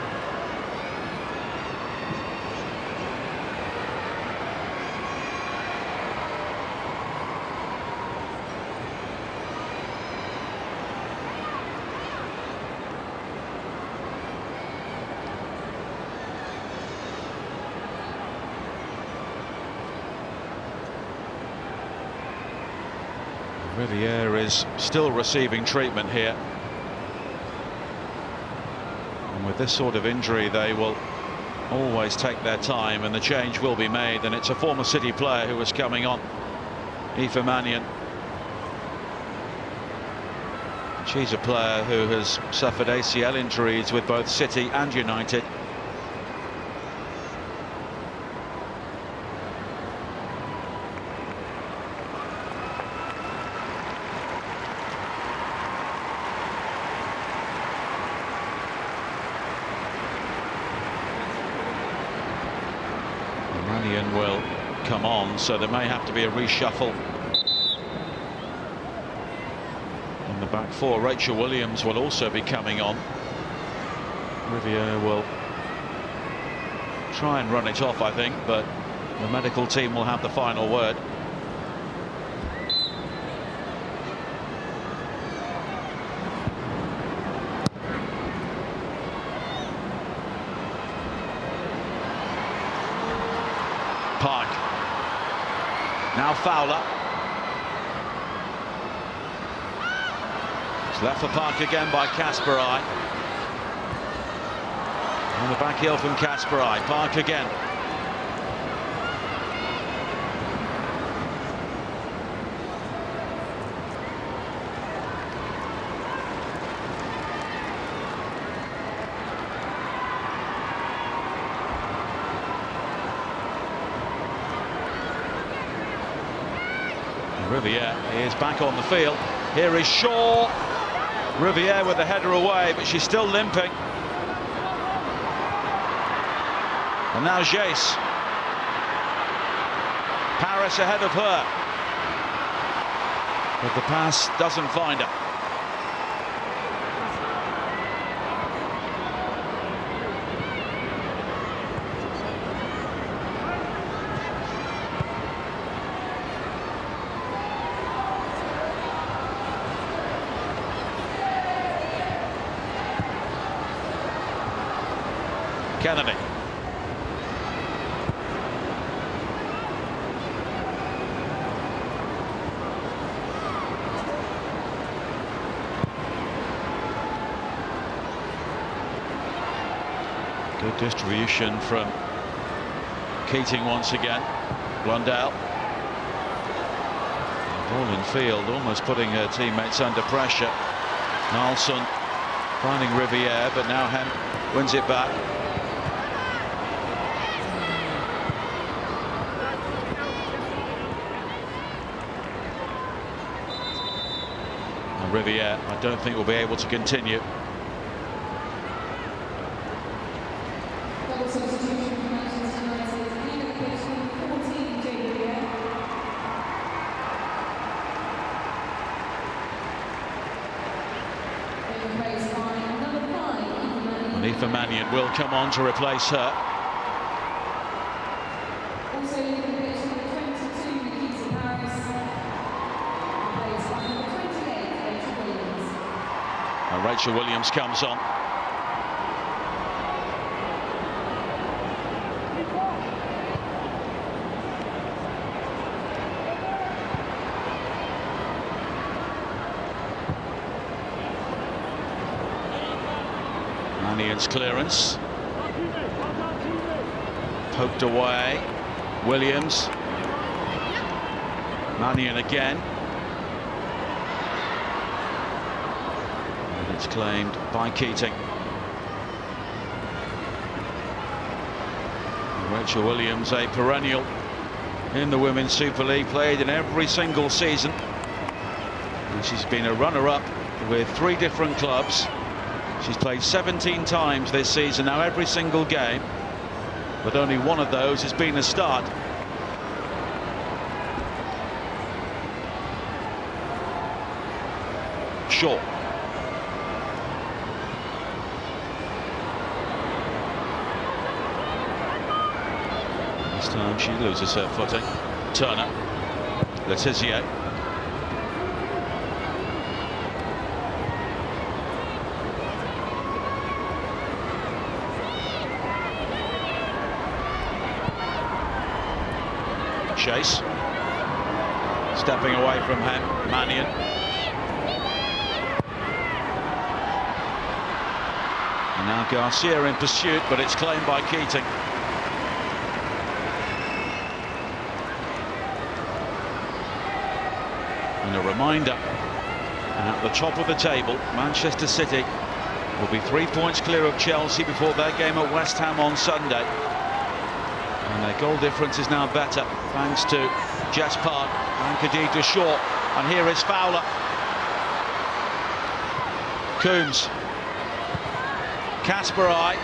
Riviere is still receiving treatment here, and with this sort of injury they will always take their time, and the change will be made, and it's a former City player who is coming on, Aoife Mannion. She's a player who has suffered ACL injuries with both City and United. Will come on, so there may have to be a reshuffle in the back 4. Rachel Williams will also be coming on. Riviere will try and run it off, I think, but the medical team will have the final word. Park. Now Fowler. It's left for Park again by Kasparai. On the back heel from Kasparai. Park again. Riviere is back on the field. Here is Shaw. Riviere with the header away, but she's still limping. And now Jess. Paris ahead of her. But the pass doesn't find her. Kennedy. Good distribution from Keating once again. Blundell. Ball in field, almost putting her teammates under pressure. Nilsson finding Riviere, but now Hem wins it back. Riviere, I don't think will be able to continue. Aoife Mannion will come on to replace her. And Rachel Williams comes on. Mannion's clearance. Poked away. Williams. Mannion again. And it's claimed by Keating. Rachel Williams, a perennial in the Women's Super League, played in every single season. And she's been a runner-up with 3 different clubs. She's played 17 times this season, now every single game, but only one of those has been a start. Shaw. This time she loses her footing. Turner. Letizia. Chase. Stepping away from him, Mannion. And now Garcia in pursuit, but it's claimed by Keating. And a reminder, at the top of the table, Manchester City will be 3 points clear of Chelsea before their game at West Ham on Sunday. And their goal difference is now better, thanks to Jess Park and Khadija Shaw. And here is Fowler. Coombs. Kasperai.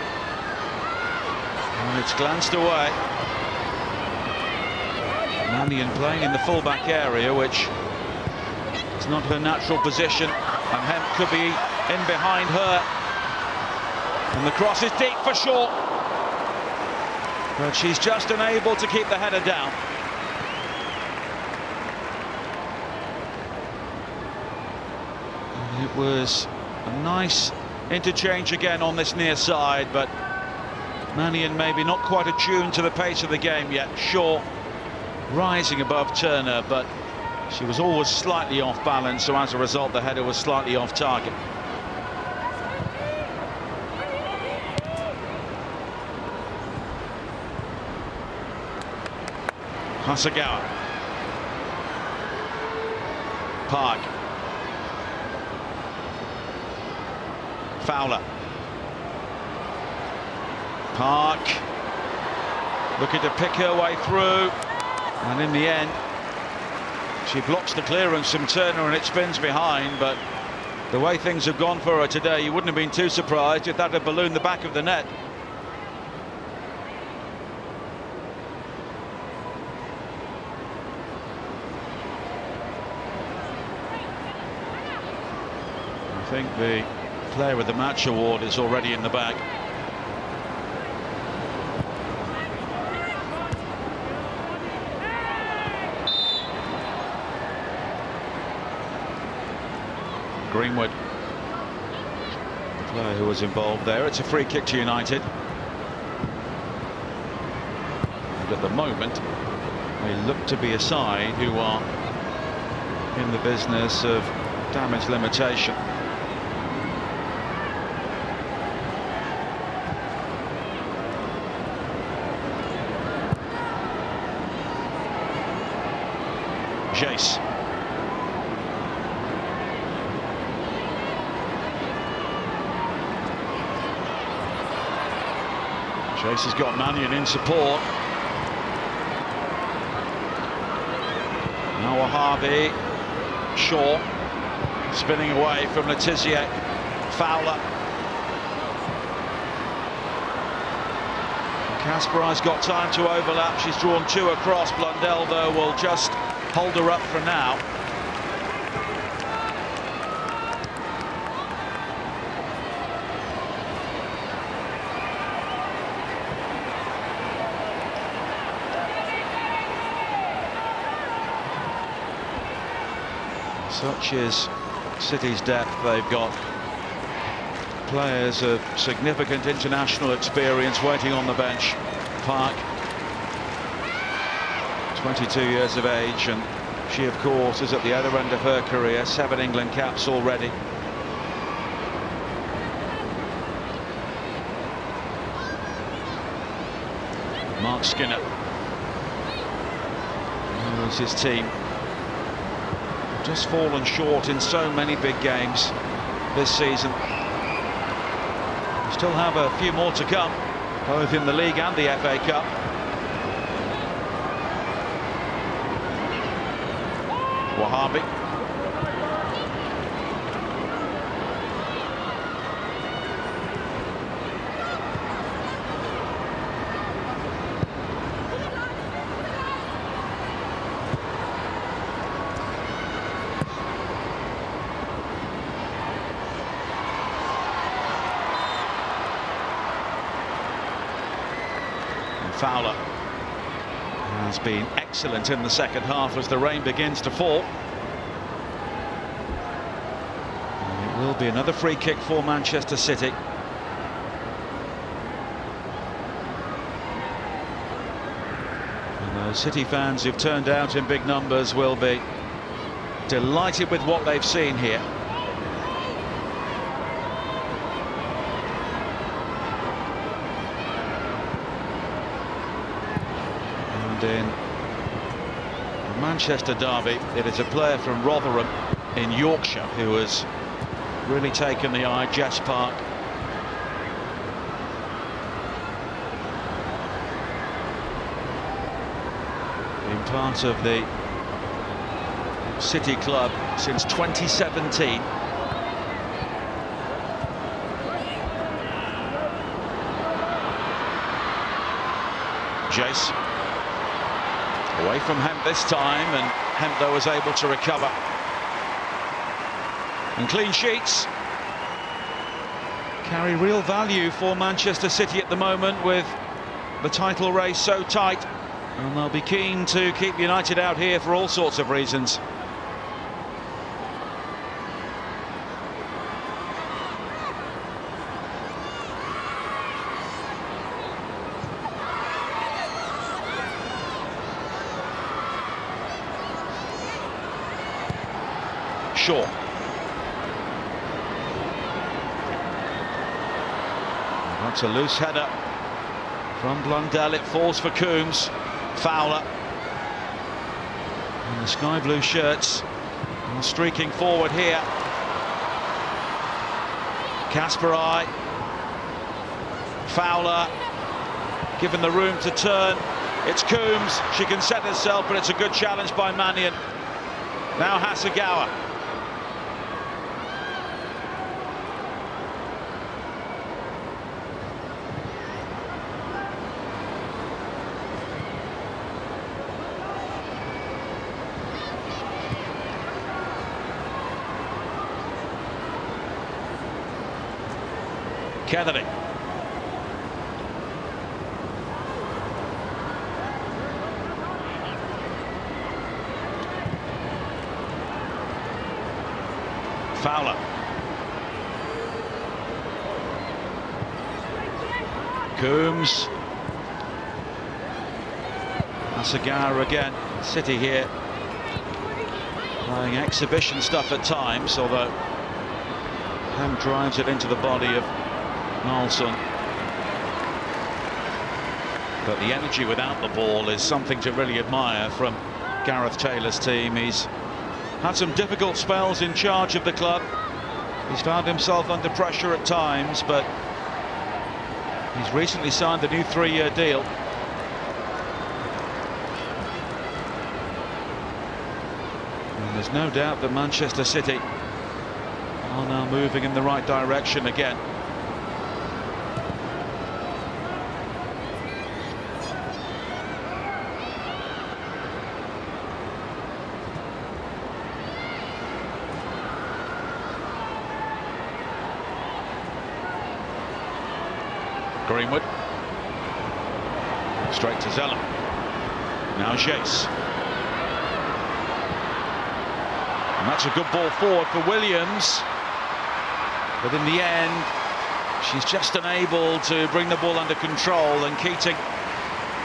And it's glanced away. Mannion playing in the full-back area, which is not her natural position. And Hemp could be in behind her. And the cross is deep for Shaw. But she's just unable to keep the header down. And it was a nice interchange again on this near side, but Mannion maybe not quite attuned to the pace of the game yet. Shaw rising above Turner, but she was always slightly off balance, so as a result the header was slightly off target. Hasegawa. Park. Fowler. Park looking to pick her way through, and in the end she blocks the clearance from Turner and it spins behind. But the way things have gone for her today, you wouldn't have been too surprised if that had ballooned the back of the net. I think the Player of the Match award is already in the bag. Greenwood, the player who was involved there. It's a free kick to United. And at the moment, they look to be a side who are in the business of damage limitation. Chase. Chase has got Mannion in support. Now Harvey. Shaw spinning away from Letizia. Fowler. Kasperai's got time to overlap. She's drawn 2 across. Blundell, though, will just hold her up for now. Such is City's depth. They've got players of significant international experience waiting on the bench. Park, 22 years of age, and she of course is at the other end of her career. 7 England caps already. Mark Skinner knows his team. Just fallen short in so many big games this season. We still have a few more to come, both in the league and the FA Cup. Wahabi. Fowler has been excellent in the second half as the rain begins to fall. And it will be another free kick for Manchester City. And those City fans who've turned out in big numbers will be delighted with what they've seen here. In the Manchester derby, it is a player from Rotherham in Yorkshire who has really taken the eye, Jess Park. Been part of the City club since 2017. Jace. Away from Hemp this time, and Hemp though was able to recover. And clean sheets carry real value for Manchester City at the moment, with the title race so tight, and they'll be keen to keep United out here for all sorts of reasons. Shaw. That's a loose header from Blundell. It falls for Coombs. Fowler. And the sky blue shirts are streaking forward here. Kasperai. Fowler given the room to turn. It's Coombs. She can set herself, but it's a good challenge by Mannion. Now Hasegawa. Kennedy. Fowler. Coombs. Hasegawa again. City here playing exhibition stuff at times, although Ham drives it into the body of Nolson. But the energy without the ball is something to really admire from Gareth Taylor's team. He's had some difficult spells in charge of the club. He's found himself under pressure at times, but he's recently signed a new 3-year deal. And there's no doubt that Manchester City are now moving in the right direction again. Greenwood. Straight to Zella. Now Jace. That's a good ball forward for Williams, but in the end she's just unable to bring the ball under control, and Keating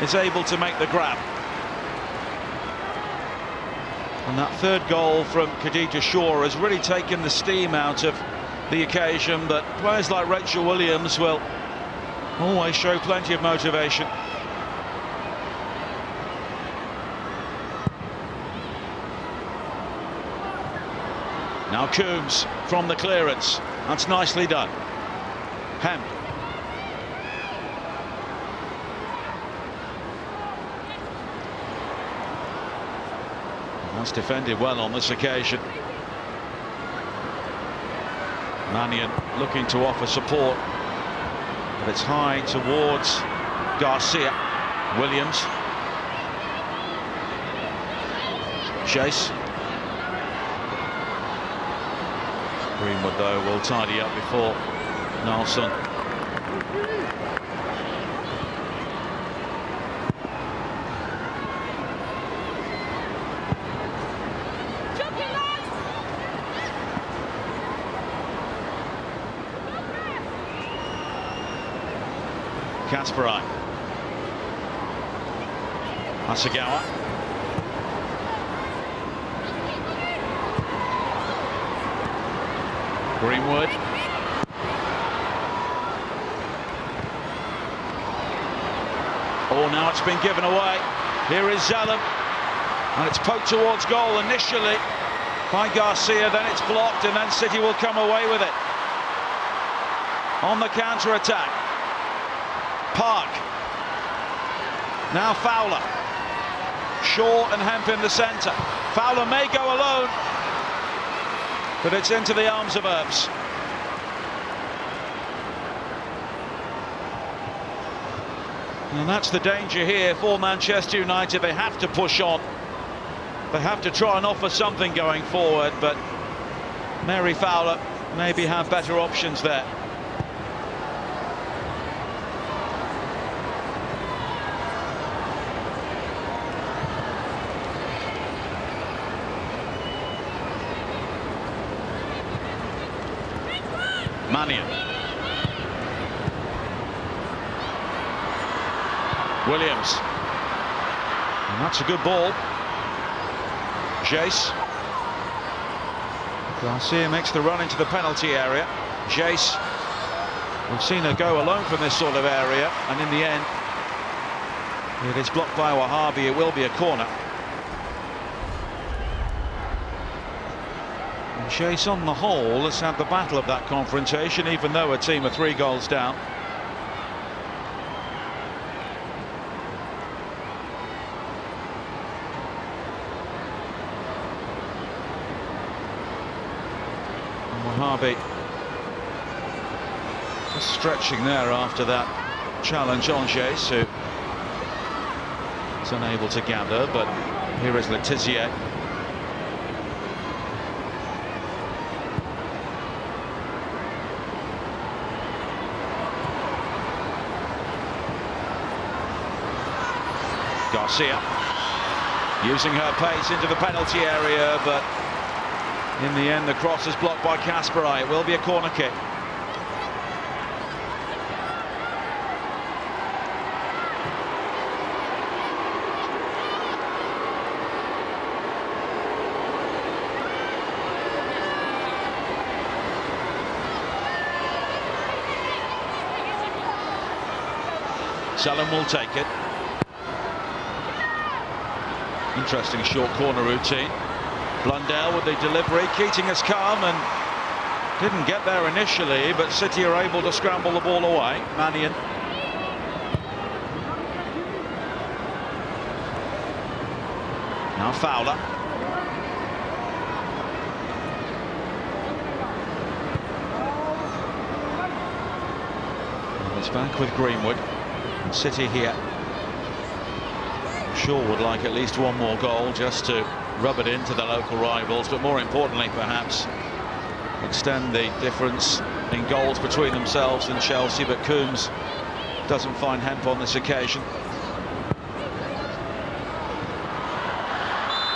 is able to make the grab. And that third goal from Khadija Shaw has really taken the steam out of the occasion, but players like Rachel Williams will always show plenty of motivation. Now Coombs from the clearance. That's nicely done. Hemp. That's defended well on this occasion. Mannion looking to offer support, but it's high towards Garcia. Williams. Chase. Greenwood, though, will tidy up before Nelson. Kasparai. Asagawa. Greenwood. Oh, now it's been given away. Here is Zalem, and it's poked towards goal initially by Garcia, then it's blocked, and then City will come away with it. On the counter-attack. Park. Now Fowler. Shaw and Hemp in the centre. Fowler may go alone, but it's into the arms of Earps. And that's the danger here for Manchester United. They have to push on. They have to try and offer something going forward, but Mary Fowler maybe have better options there. Mannion. Williams. And that's a good ball. Jace. Garcia makes the run into the penalty area. Jace. We've seen her go alone from this sort of area, and in the end it is blocked by Wahabi. It will be a corner. Chase, on the whole, has had the battle of that confrontation, even though a team are 3 goals down. And Wahabi just stretching there after that challenge on Chase, who is unable to gather, but here is Letizier. Garcia using her pace into the penalty area, but in the end the cross is blocked by Kasparai. It will be a corner kick. Salem will take it. Interesting short corner routine. Blundell with the delivery. Keating has come and didn't get there initially, but City are able to scramble the ball away. Mannion. Now Fowler. And it's back with Greenwood. And City here. Shaw would like at least one more goal just to rub it into the local rivals, but more importantly perhaps extend the difference in goals between themselves and Chelsea. But Coombs doesn't find Hemp on this occasion.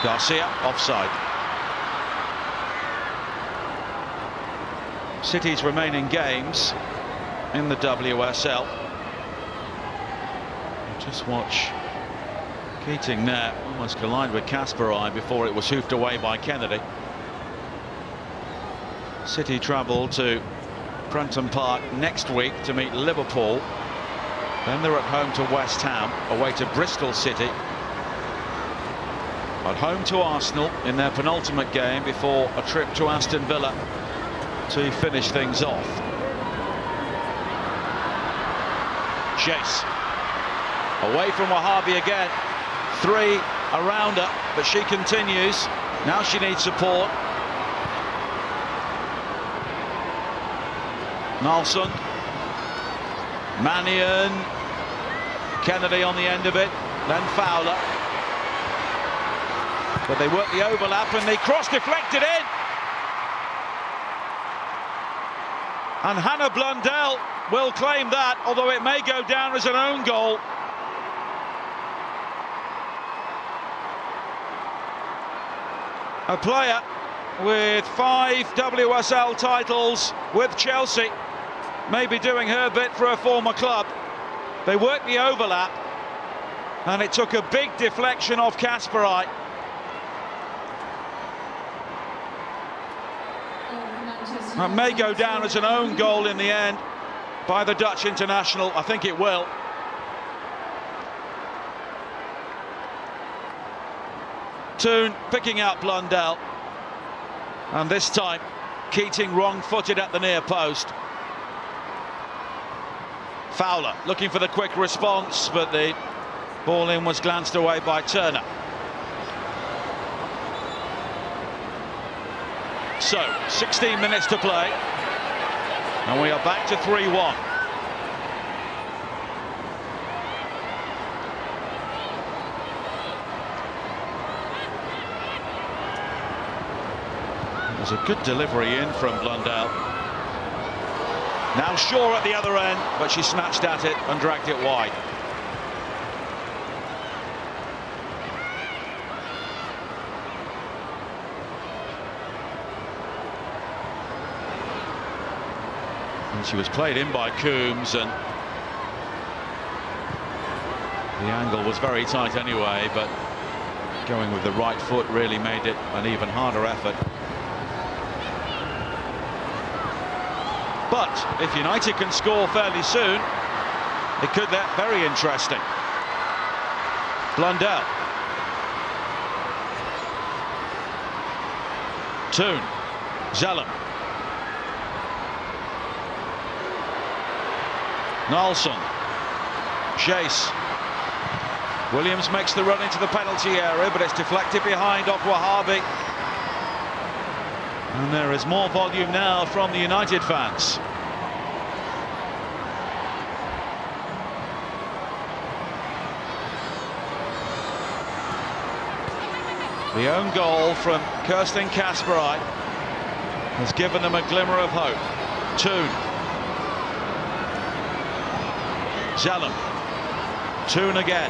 Garcia offside. City's remaining games in the WSL. Just watch Keating there almost collide with Kasparai before it was hoofed away by Kennedy. City travel to Prenton Park next week to meet Liverpool. Then they're at home to West Ham, away to Bristol City. At home to Arsenal in their penultimate game before a trip to Aston Villa to finish things off. Chase. Away from Wahhabi again. 3 around her, but she continues. Now she needs support. Nalson. Mannion. Kennedy on the end of it. Then Fowler. But they work the overlap and the cross deflected in. And Hannah Blundell will claim that, although it may go down as an own goal. A player with 5 WSL titles with Chelsea may be doing her bit for her former club. They worked the overlap and it took a big deflection off Kasparai. That may go down as an own goal in the end by the Dutch international. I think it will. Toon picking out Blundell, and this time Keating wrong-footed at the near post. Fowler looking for the quick response, but the ball in was glanced away by Turner. So 16 minutes to play and we are back to 3-1. There's a good delivery in from Blundell. Now Shaw at the other end, but she snatched at it and dragged it wide. And she was played in by Coombs, and the angle was very tight anyway, but going with the right foot really made it an even harder effort. But if United can score fairly soon, it could get very interesting. Blundell. Toon. Zellum. Nalson. Chase. Williams makes the run into the penalty area, but it's deflected behind off Wahhabi. And there is more volume now from the United fans. The own goal from Kirsten Kasparai has given them a glimmer of hope. Toon. Zellum. Toon again.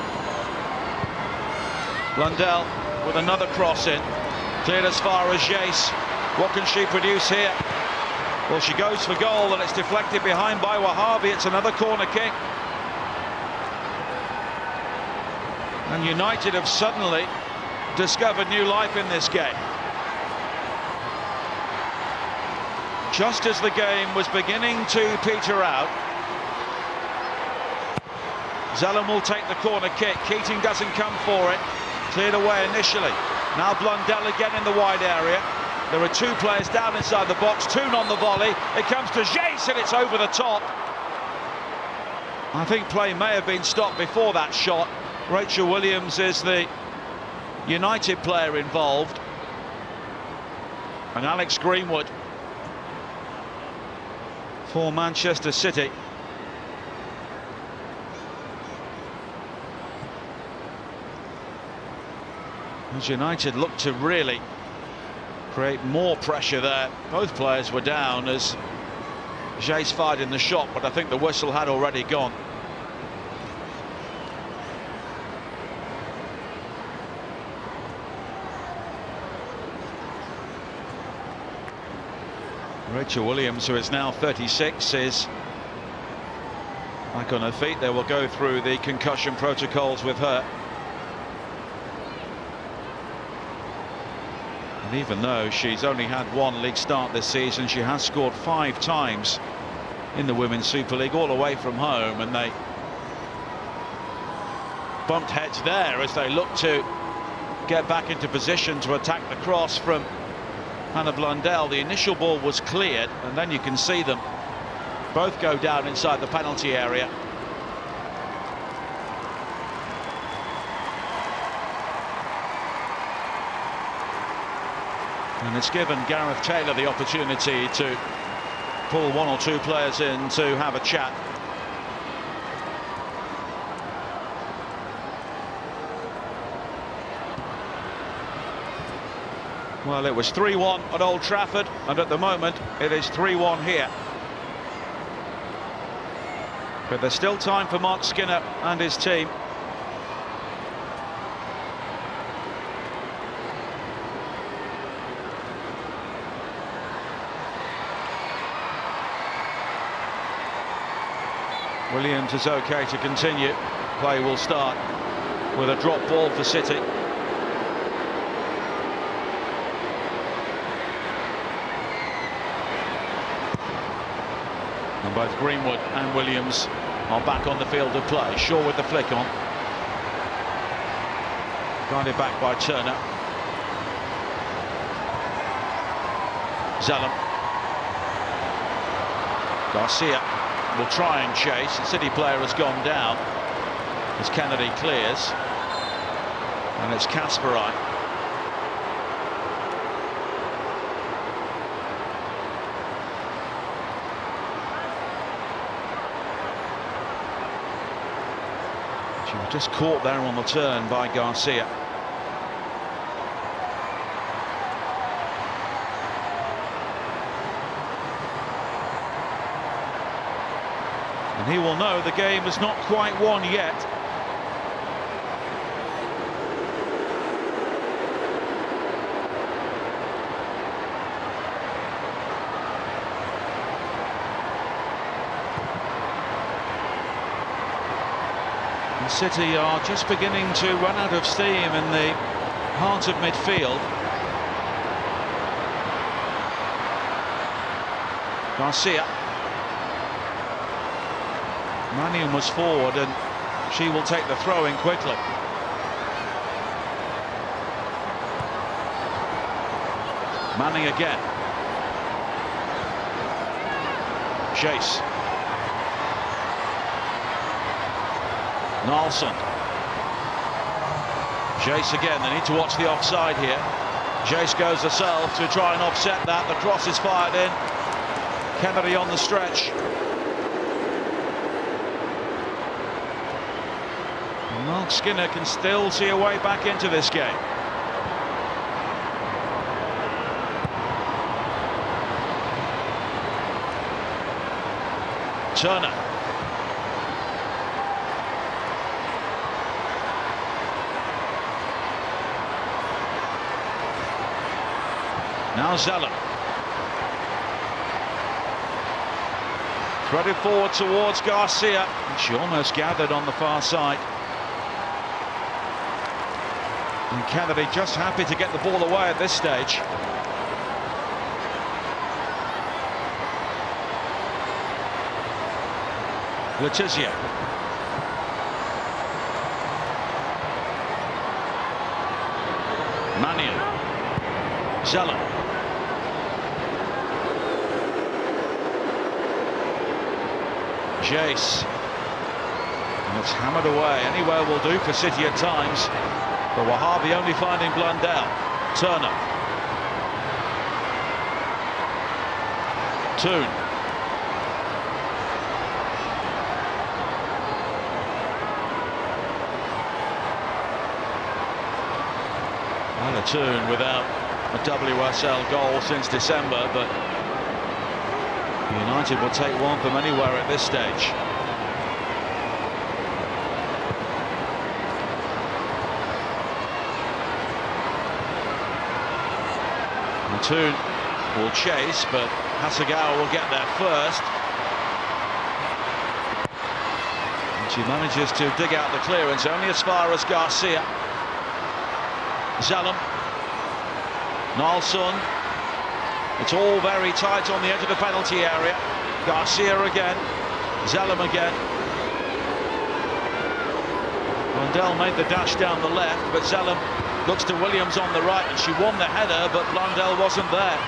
Blundell with another cross in. Cleared as far as Jace. What can she produce here? Well, she goes for goal and it's deflected behind by Wahhabi. It's another corner kick. And United have suddenly discovered new life in this game. Just as the game was beginning to peter out, Zellum will take the corner kick. Keating doesn't come for it. Cleared away initially. Now Blundell again in the wide area. There are 2 players down inside the box. Toon on the volley. It comes to Jace and it's over the top. I think play may have been stopped before that shot. Rachel Williams is the United player involved. And Alex Greenwood for Manchester City. As United look to really create more pressure there. Both players were down as Jace fired in the shot, but I think the whistle had already gone. Rachel Williams, who is now 36, is back on her feet. They will go through the concussion protocols with her. And even though she's only had one league start this season, she has scored 5 times in the Women's Super League, all away from home, and they bumped heads there as they look to get back into position to attack the cross from Hannah Blundell. The initial ball was cleared, and then you can see them both go down inside the penalty area. And it's given Gareth Taylor the opportunity to pull 1 or 2 players in to have a chat. Well, it was 3-1 at Old Trafford, and at the moment it is 3-1 here. But there's still time for Mark Skinner and his team. Williams is okay to continue. Play will start with a drop ball for City. And both Greenwood and Williams are back on the field of play. Shaw with the flick on. Guided back by Turner. Zellum. Garcia will try and chase. The City player has gone down as Kennedy clears, and it's Kasperine. She was just caught there on the turn by Garcia. And he will know the game is not quite won yet. And City are just beginning to run out of steam in the heart of midfield. Garcia. Mannion was forward, and she will take the throw in quickly. Manning again. Chase. Nilsson. Chase again. They need to watch the offside here. Chase goes herself to try and offset that. The cross is fired in. Kennedy on the stretch. Mark Skinner can still see a way back into this game. Turner. Now Zellum. Threaded forward towards Garcia. And she almost gathered on the far side. And Kennedy just happy to get the ball away at this stage. Letizia. Mannion. Zellum. Jace. And it's hammered away. Anywhere will do for City at times. But Wahhabi only finding Blundell. Turner. Toon. And a Toon without a WSL goal since December, but United will take one from anywhere at this stage. Toon will chase, but Hasegawa will get there first. And she manages to dig out the clearance only as far as Garcia. Zalem. Nalsson. It's all very tight on the edge of the penalty area. Garcia again. Zalem again. Blundell made the dash down the left, but Zalem looks to Williams on the right, and she won the header, but Blundell wasn't there.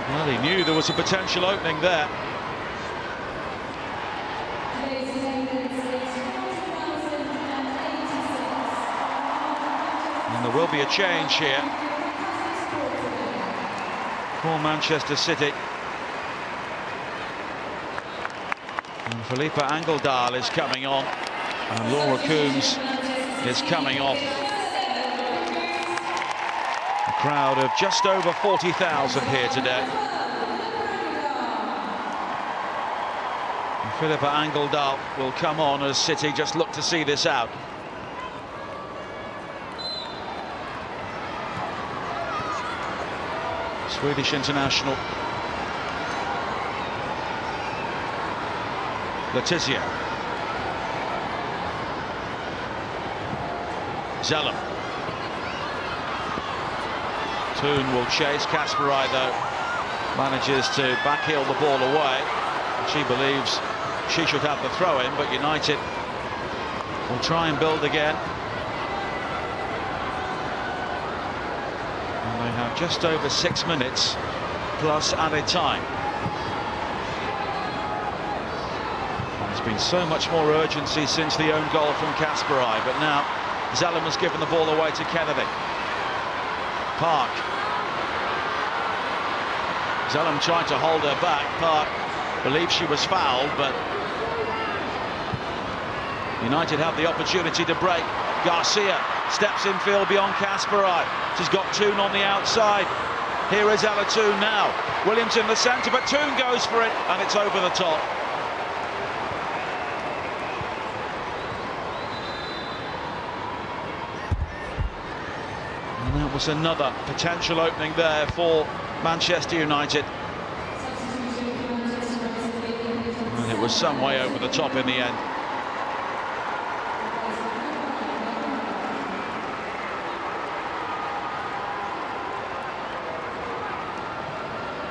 Well, he knew there was a potential opening there. And there will be a change here for Manchester City. And Philippa Angeldal is coming on, and Laura Coombs is coming off. A crowd of just over 40,000 here today. And Philippa Angeldal will come on as City just look to see this out. Swedish international Letizia. Zalem. Toon will chase. Kasparai, though, manages to backheel the ball away. She believes she should have the throw-in, but United will try and build again. And they have just over 6 minutes plus added time. There's been so much more urgency since the own goal from Kasparai, but now Zalem has given the ball away to Kennedy. Park. Zalem tried to hold her back. Park believes she was fouled, but United have the opportunity to break. Garcia steps infield beyond Kasparai. She's got Toon on the outside. Here is Ella Toon now. Williams in the centre, but Toon goes for it, and it's over the top. And that was another potential opening there for Manchester United. And it was some way over the top in the end.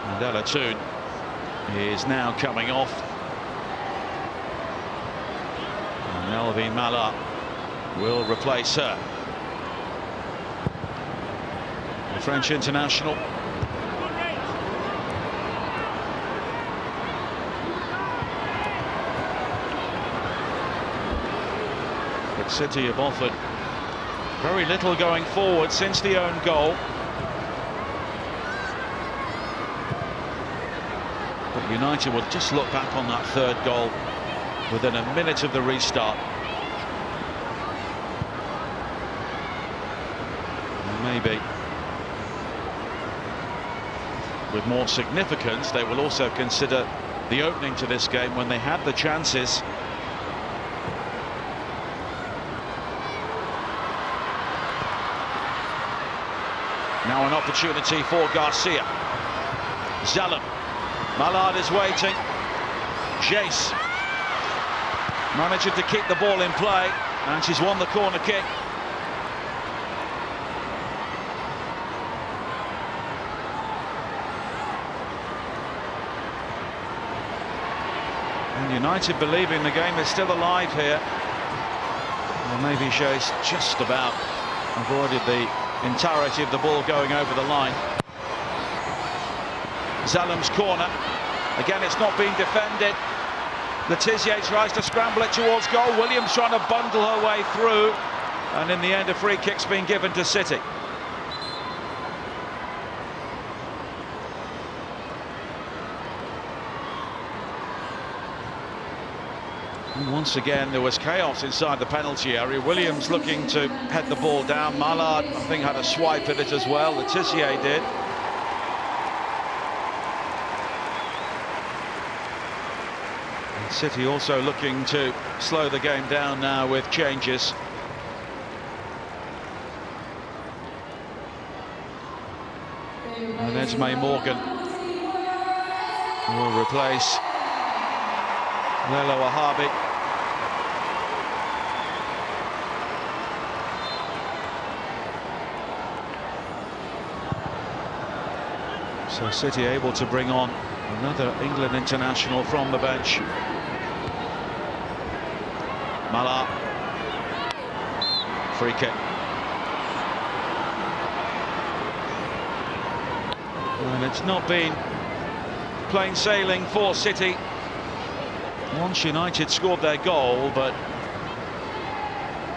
And Ella Toon is now coming off. And Elvine Mallard will replace her. The French international. But City have offered very little going forward since the own goal. But United will just look back on that third goal within a minute of the restart. And maybe with more significance, they will also consider the opening to this game when they had the chances. Now an opportunity for Garcia. Zalem. Mallard is waiting. Jess managing to keep the ball in play, and she's won the corner kick. And United believing the game is still alive here. Well, maybe Jess just about avoided the entirety of the ball going over the line. Zalem's corner. Again, it's not being defended. Letizia tries to scramble it towards goal. Williams trying to bundle her way through. And in the end, a free kick's been given to City. And once again, there was chaos inside the penalty area. Williams looking to head the ball down. Mallard, I think, had a swipe at it as well. Letizia did. And City also looking to slow the game down now with changes. And Esme Morgan will replace Lelo Ahabi. So City able to bring on another England international from the bench. Mala. Free kick. And it's not been plain sailing for City. Once United scored their goal, but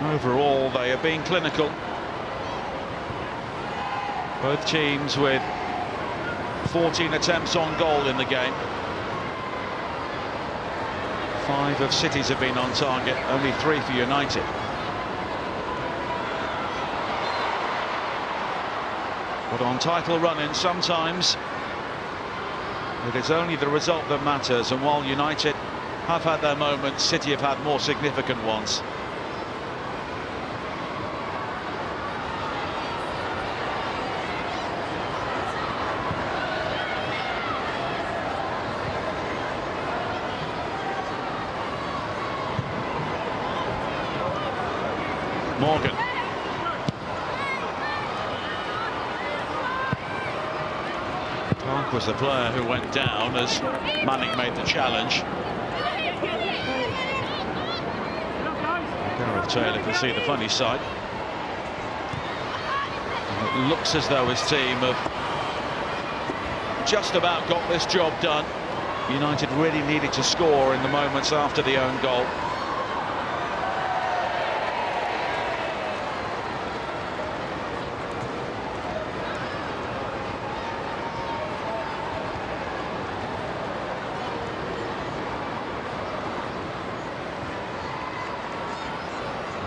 overall they have been clinical. Both teams with 14 attempts on goal in the game. 5 of City's have been on target, only 3 for United. But on title run-in, sometimes it is only the result that matters, and while United have had their moments, City have had more significant ones. Morgan. Park was the player who went down as Manning made the challenge. Gareth Taylor can see the funny side. And it looks as though his team have just about got this job done. United really needed to score in the moments after the own goal.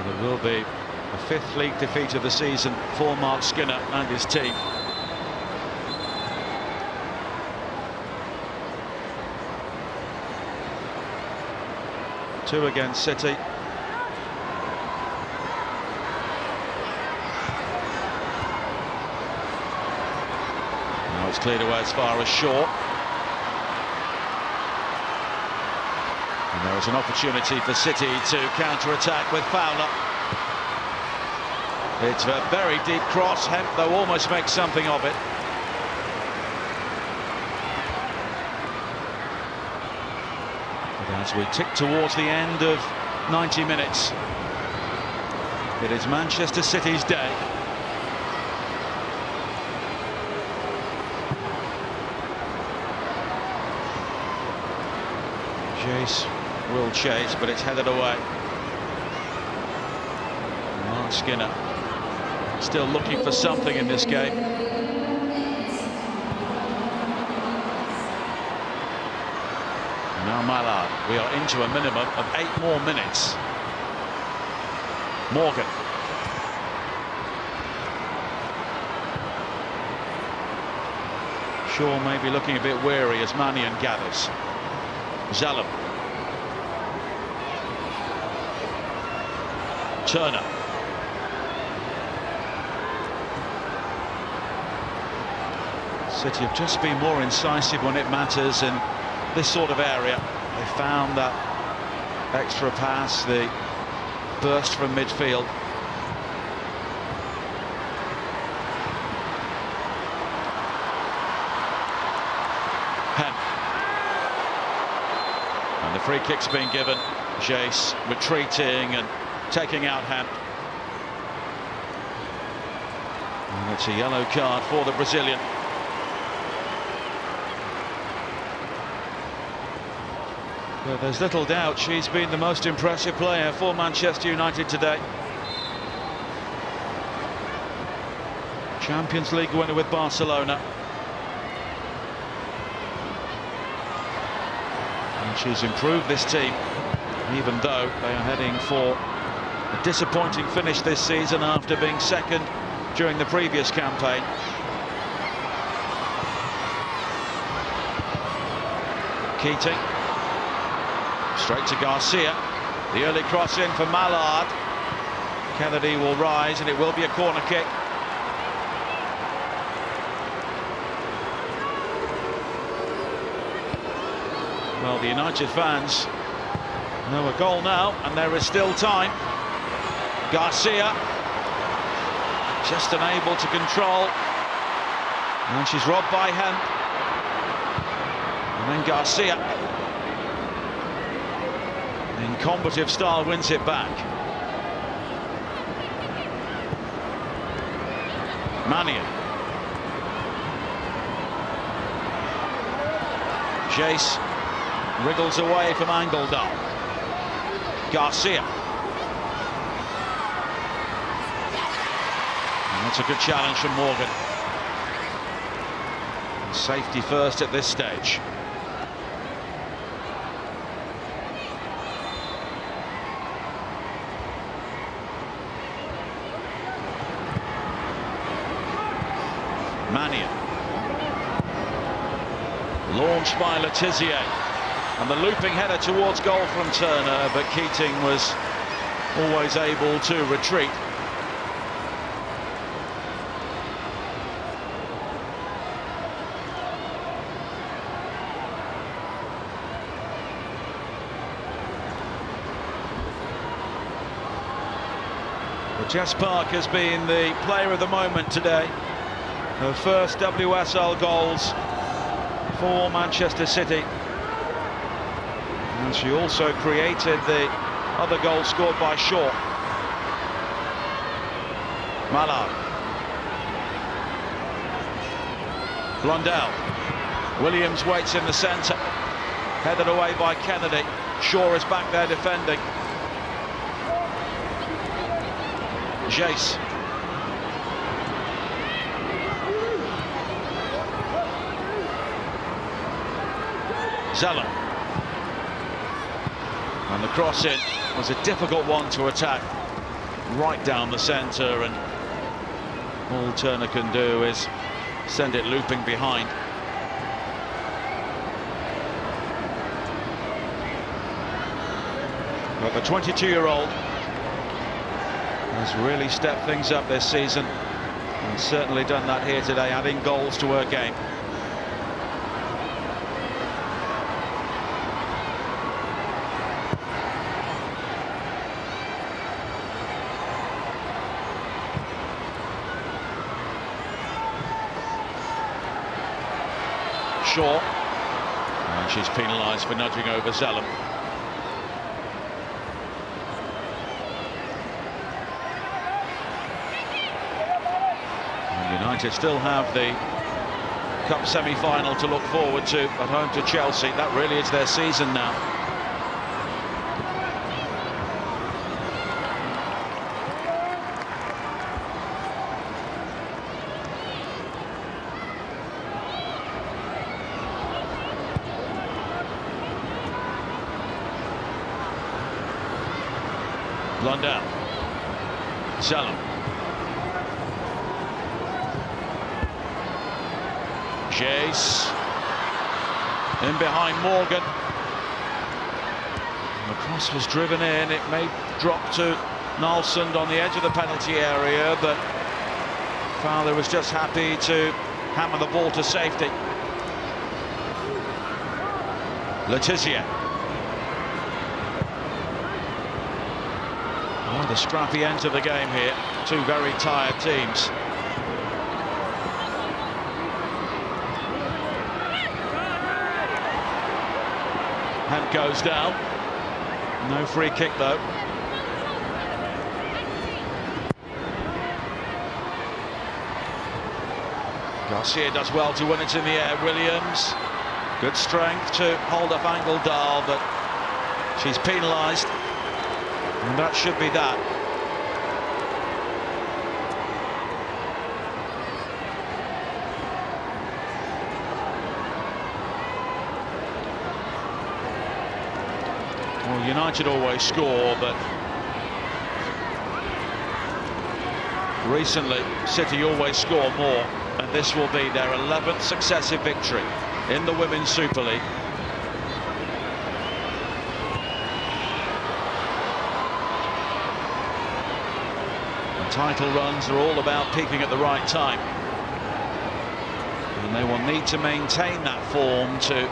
It will be the 5th league defeat of the season for Mark Skinner and his team. Two against City. Now it's cleared away as far as Shaw. And there is an opportunity for City to counter-attack with Fowler. It's a very deep cross. Hemp, though, almost makes something of it. But as we tick towards the end of 90 minutes, it is Manchester City's day. Chase will chase, but it's headed away. Mark Skinner still looking for something in this game. Now Mallard. We are into a minimum of 8 more minutes. Morgan. Shaw may be looking a bit weary as Mannion gathers. Zalem. Turner. City have just been more incisive when it matters in this sort of area. They found that extra pass, the burst from midfield. Hemp. And the free kick's been given. Jace retreating and taking out Hemp. And it's a yellow card for the Brazilian. But there's little doubt she's been the most impressive player for Manchester United today. Champions League winner with Barcelona. And she's improved this team, even though they are heading for a disappointing finish this season after being second during the previous campaign. Keating. Straight to Garcia. The early cross in for Mallard. Kennedy will rise and it will be a corner kick. Well, the United fans know a goal now, and there is still time. Garcia just unable to control, and she's robbed by Hemp. And then Garcia, in combative style, wins it back. Mannion. Chase wriggles away from Angeldal. Garcia. And that's a good challenge from Morgan. Safety first at this stage. Mannion. Launched by Letizia, and the looping header towards goal from Turner, but Keating was always able to retreat. Well, Jess Park has been the player of the moment today. Her first WSL goals for Manchester City, and she also created the other goal scored by Shaw. Mallard. Blundell. Williams waits in the centre, headed away by Kennedy. Shaw is back there defending. Jace. Zellum. And the cross in was a difficult one to attack, right down the centre, and all Turner can do is send it looping behind. But the 22-year-old has really stepped things up this season, and certainly done that here today, adding goals to her game. Shaw, and she's penalised for nudging over Zellum. And United still have the Cup semi-final to look forward to at home to Chelsea. That really is their season now. Blundell. Zellum. Chase. In behind Morgan. And the cross was driven in. It may drop to Nalsund on the edge of the penalty area, but Fowler was just happy to hammer the ball to safety. Letizia. Oh, the scrappy end to the game here. Two very tired teams. Hemp goes down. No free kick though. Garcia does well to win it in the air. Williams, good strength to hold up Angeldal, but she's penalised. And that should be that. Well, United always score, but recently City always score more, and this will be their 11th successive victory in the Women's Super League. Title runs are all about peaking at the right time, and they will need to maintain that form to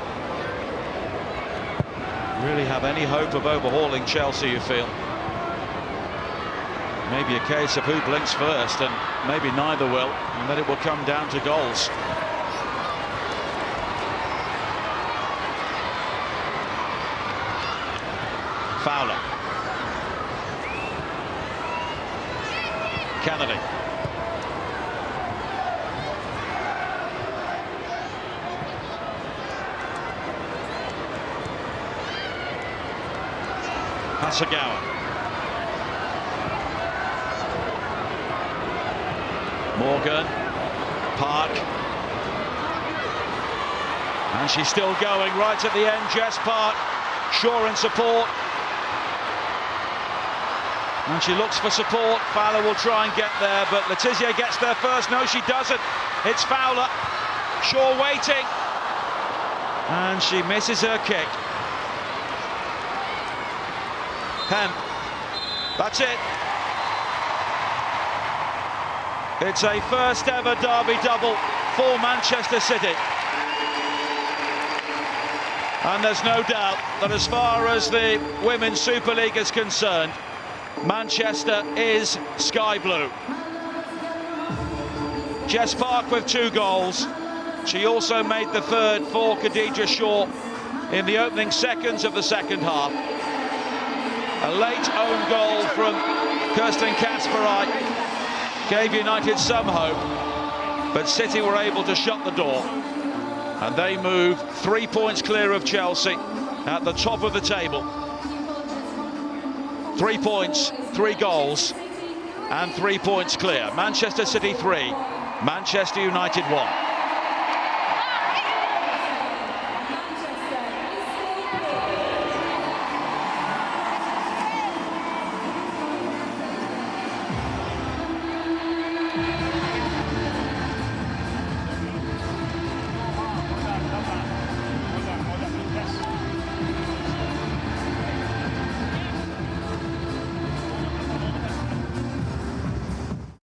really have any hope of overhauling Chelsea, you feel? Maybe a case of who blinks first, and maybe neither will, and then it will come down to goals. Fowler. Kennedy. Hasagawa. Morgan. Park. And she's still going right at the end. Jess Park. Shaw in support. And she looks for support. Fowler will try and get there, but Letizia gets there first. No, she doesn't. It's Fowler. Shaw waiting. And she misses her kick. Hemp. That's it. It's a first ever derby double for Manchester City. And there's no doubt that as far as the Women's Super League is concerned, Manchester is sky blue. Jess Park with 2 goals. She also made the third for Khadija Shaw in the opening seconds of the second half. A late own goal from Kirsten Kasperaj gave United some hope, but City were able to shut the door, and they move 3 points clear of Chelsea at the top of the table. 3 points, 3 goals, and 3 points clear. Manchester City 3, Manchester United 1.